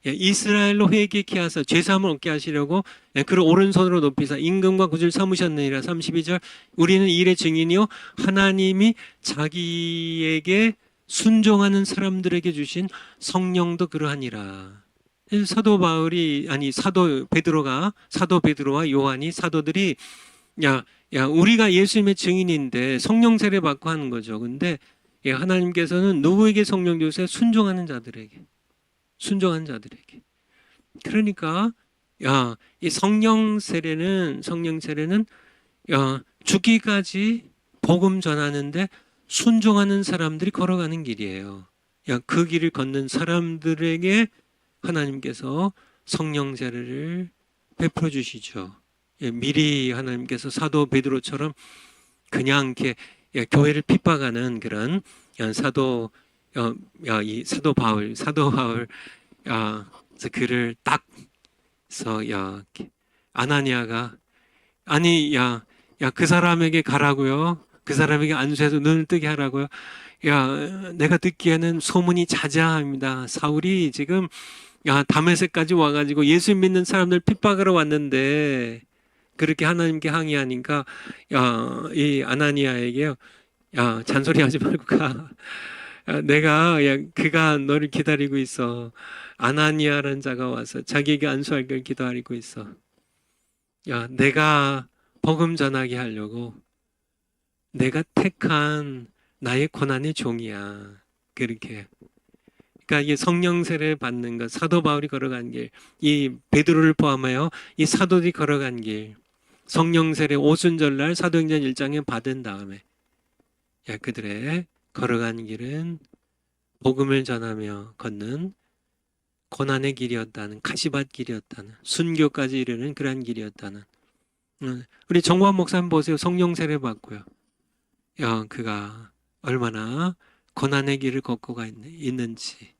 이스라엘로 회개케 하사 죄사함을 얻게 하시려고 그를 오른손으로 높이사 임금과 구주를 삼으셨느니라. 32절. 우리는 이 일의 증인이요 하나님이 자기에게 순종하는 사람들에게 주신 성령도 그러하니라. 사도 베드로와 요한이, 사도들이 우리가 예수님의 증인인데 성령 세례 받고 하는 거죠. 근데 하나님께서는 누구에게 성령 주세요? 순종하는 자들에게. 그러니까 이 성령 세례는 죽기까지 복음 전하는데 순종하는 사람들이 걸어가는 길이에요. 그 길을 걷는 사람들에게 하나님께서 성령 세례를 베풀어 주시죠. 미리 하나님께서 사도 베드로처럼 그냥 이렇게 교회를 핍박하는 그런 사도 바울 그를 딱 해서 아나니아가 그 사람에게 가라고요. 그 사람에게 안수해서 눈을 뜨게 하라고요. 내가 듣기에는 소문이 자자합니다. 사울이 지금 다메섹까지 와가지고 예수 믿는 사람들 핍박하러 왔는데, 그렇게 하나님께 항의하니까 이 아나니아에게요, 잔소리하지 말고 가. 그가 너를 기다리고 있어. 아나니아라는 자가 와서 자기에게 안수할 걸 기다리고 있어. 내가 복음 전하게 하려고 내가 택한 나의 고난의 종이야. 그렇게. 그러니까 이 성령 세례를 받는 것, 사도 바울이 걸어간 길, 이 베드로를 포함하여 이 사도들이 걸어간 길, 성령 세례 오순절날 사도행전 1장에 받은 다음에 그들의 걸어간 길은 복음을 전하며 걷는 고난의 길이었다는, 가시밭 길이었다는, 순교까지 이르는 그러한 길이었다는. 우리 정관 목사님 보세요. 성령 세례 받고요. 그가 얼마나 고난의 길을 걷고 있는지.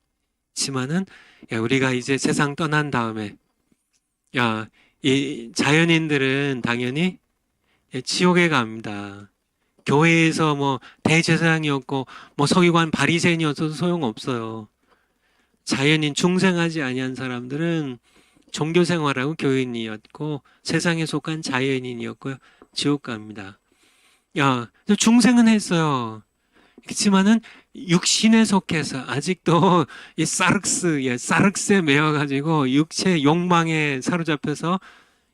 지만은 우리가 이제 세상 떠난 다음에 이 자연인들은 당연히 지옥에 갑니다. 교회에서 뭐 대제사장이었고 뭐 서기관 바리새인이었어도 소용없어요. 자연인 중생하지 아니한 사람들은 종교 생활하고 교인이었고 세상에 속한 자연인이었고요. 지옥 갑니다. 야, 중생은 했어요. 그렇지만은 육신에 속해서 아직도 이 사륵스에 매여가지고 육체 욕망에 사로잡혀서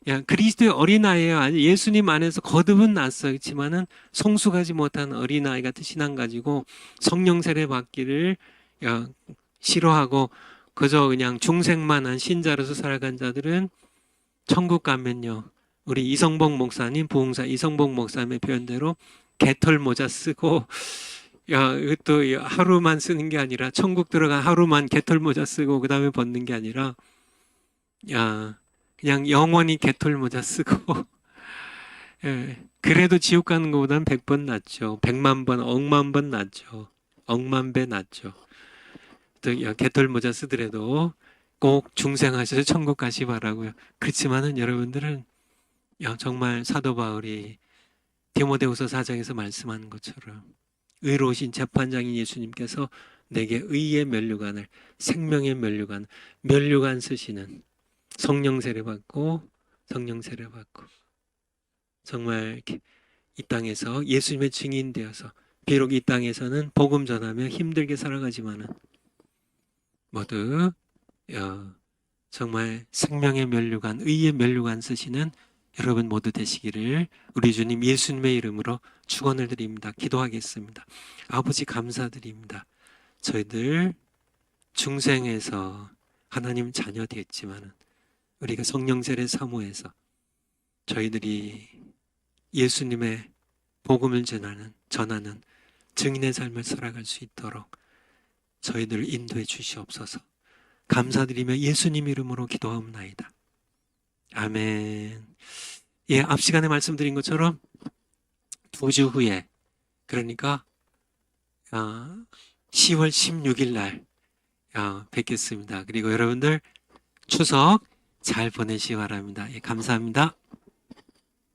야, 그리스도의 어린아이예요. 아니, 예수님 안에서 거듭은 났어요. 그렇지만은 성숙하지 못한 어린아이 같은 신앙 가지고 성령 세례 받기를 야, 싫어하고 그저 그냥 중생만 한 신자로서 살아간 자들은 천국 가면요. 우리 이성복 목사님, 부흥사 이성복 목사님의 표현대로 개털 모자 쓰고 야, 이것도 하루만 쓰는 게 아니라 천국 들어간 하루만 개털 모자 쓰고 그 다음에 벗는 게 아니라 야, 그냥 영원히 개털 모자 쓰고 예, 그래도 지옥 가는 것보다는 100번 낫죠. 100만 번, 억만 번 낫죠. 억만 배 낫죠. 또 개털 모자 쓰더라도 꼭 중생하셔서 천국 가시 바라고요. 그렇지만은 여러분들은 정말 사도 바울이 디모데후서 4장에서 말씀하는 것처럼 의로우신 재판장인 예수님께서 내게 의의 면류관을 생명의 면류관 쓰시는 성령 세례 받고 정말 이렇게 이 땅에서 예수님의 증인 되어서 비록 이 땅에서는 복음 전하며 힘들게 살아가지만은 모두 정말 생명의 면류관, 의의 면류관 쓰시는 여러분 모두 되시기를 우리 주님 예수님의 이름으로 축원을 드립니다. 기도하겠습니다. 아버지 감사드립니다. 저희들 중생에서 하나님 자녀 됐지만은 우리가 성령 세례 사모해서 저희들이 예수님의 복음을 전하는 증인의 삶을 살아갈 수 있도록 저희들을 인도해 주시옵소서. 감사드리며 예수님 이름으로 기도하옵나이다. 아멘. 예, 앞 시간에 말씀드린 것처럼 2주 후에 그러니까 10월 16일 날 뵙겠습니다. 그리고 여러분들 추석 잘 보내시기 바랍니다. 예, 감사합니다.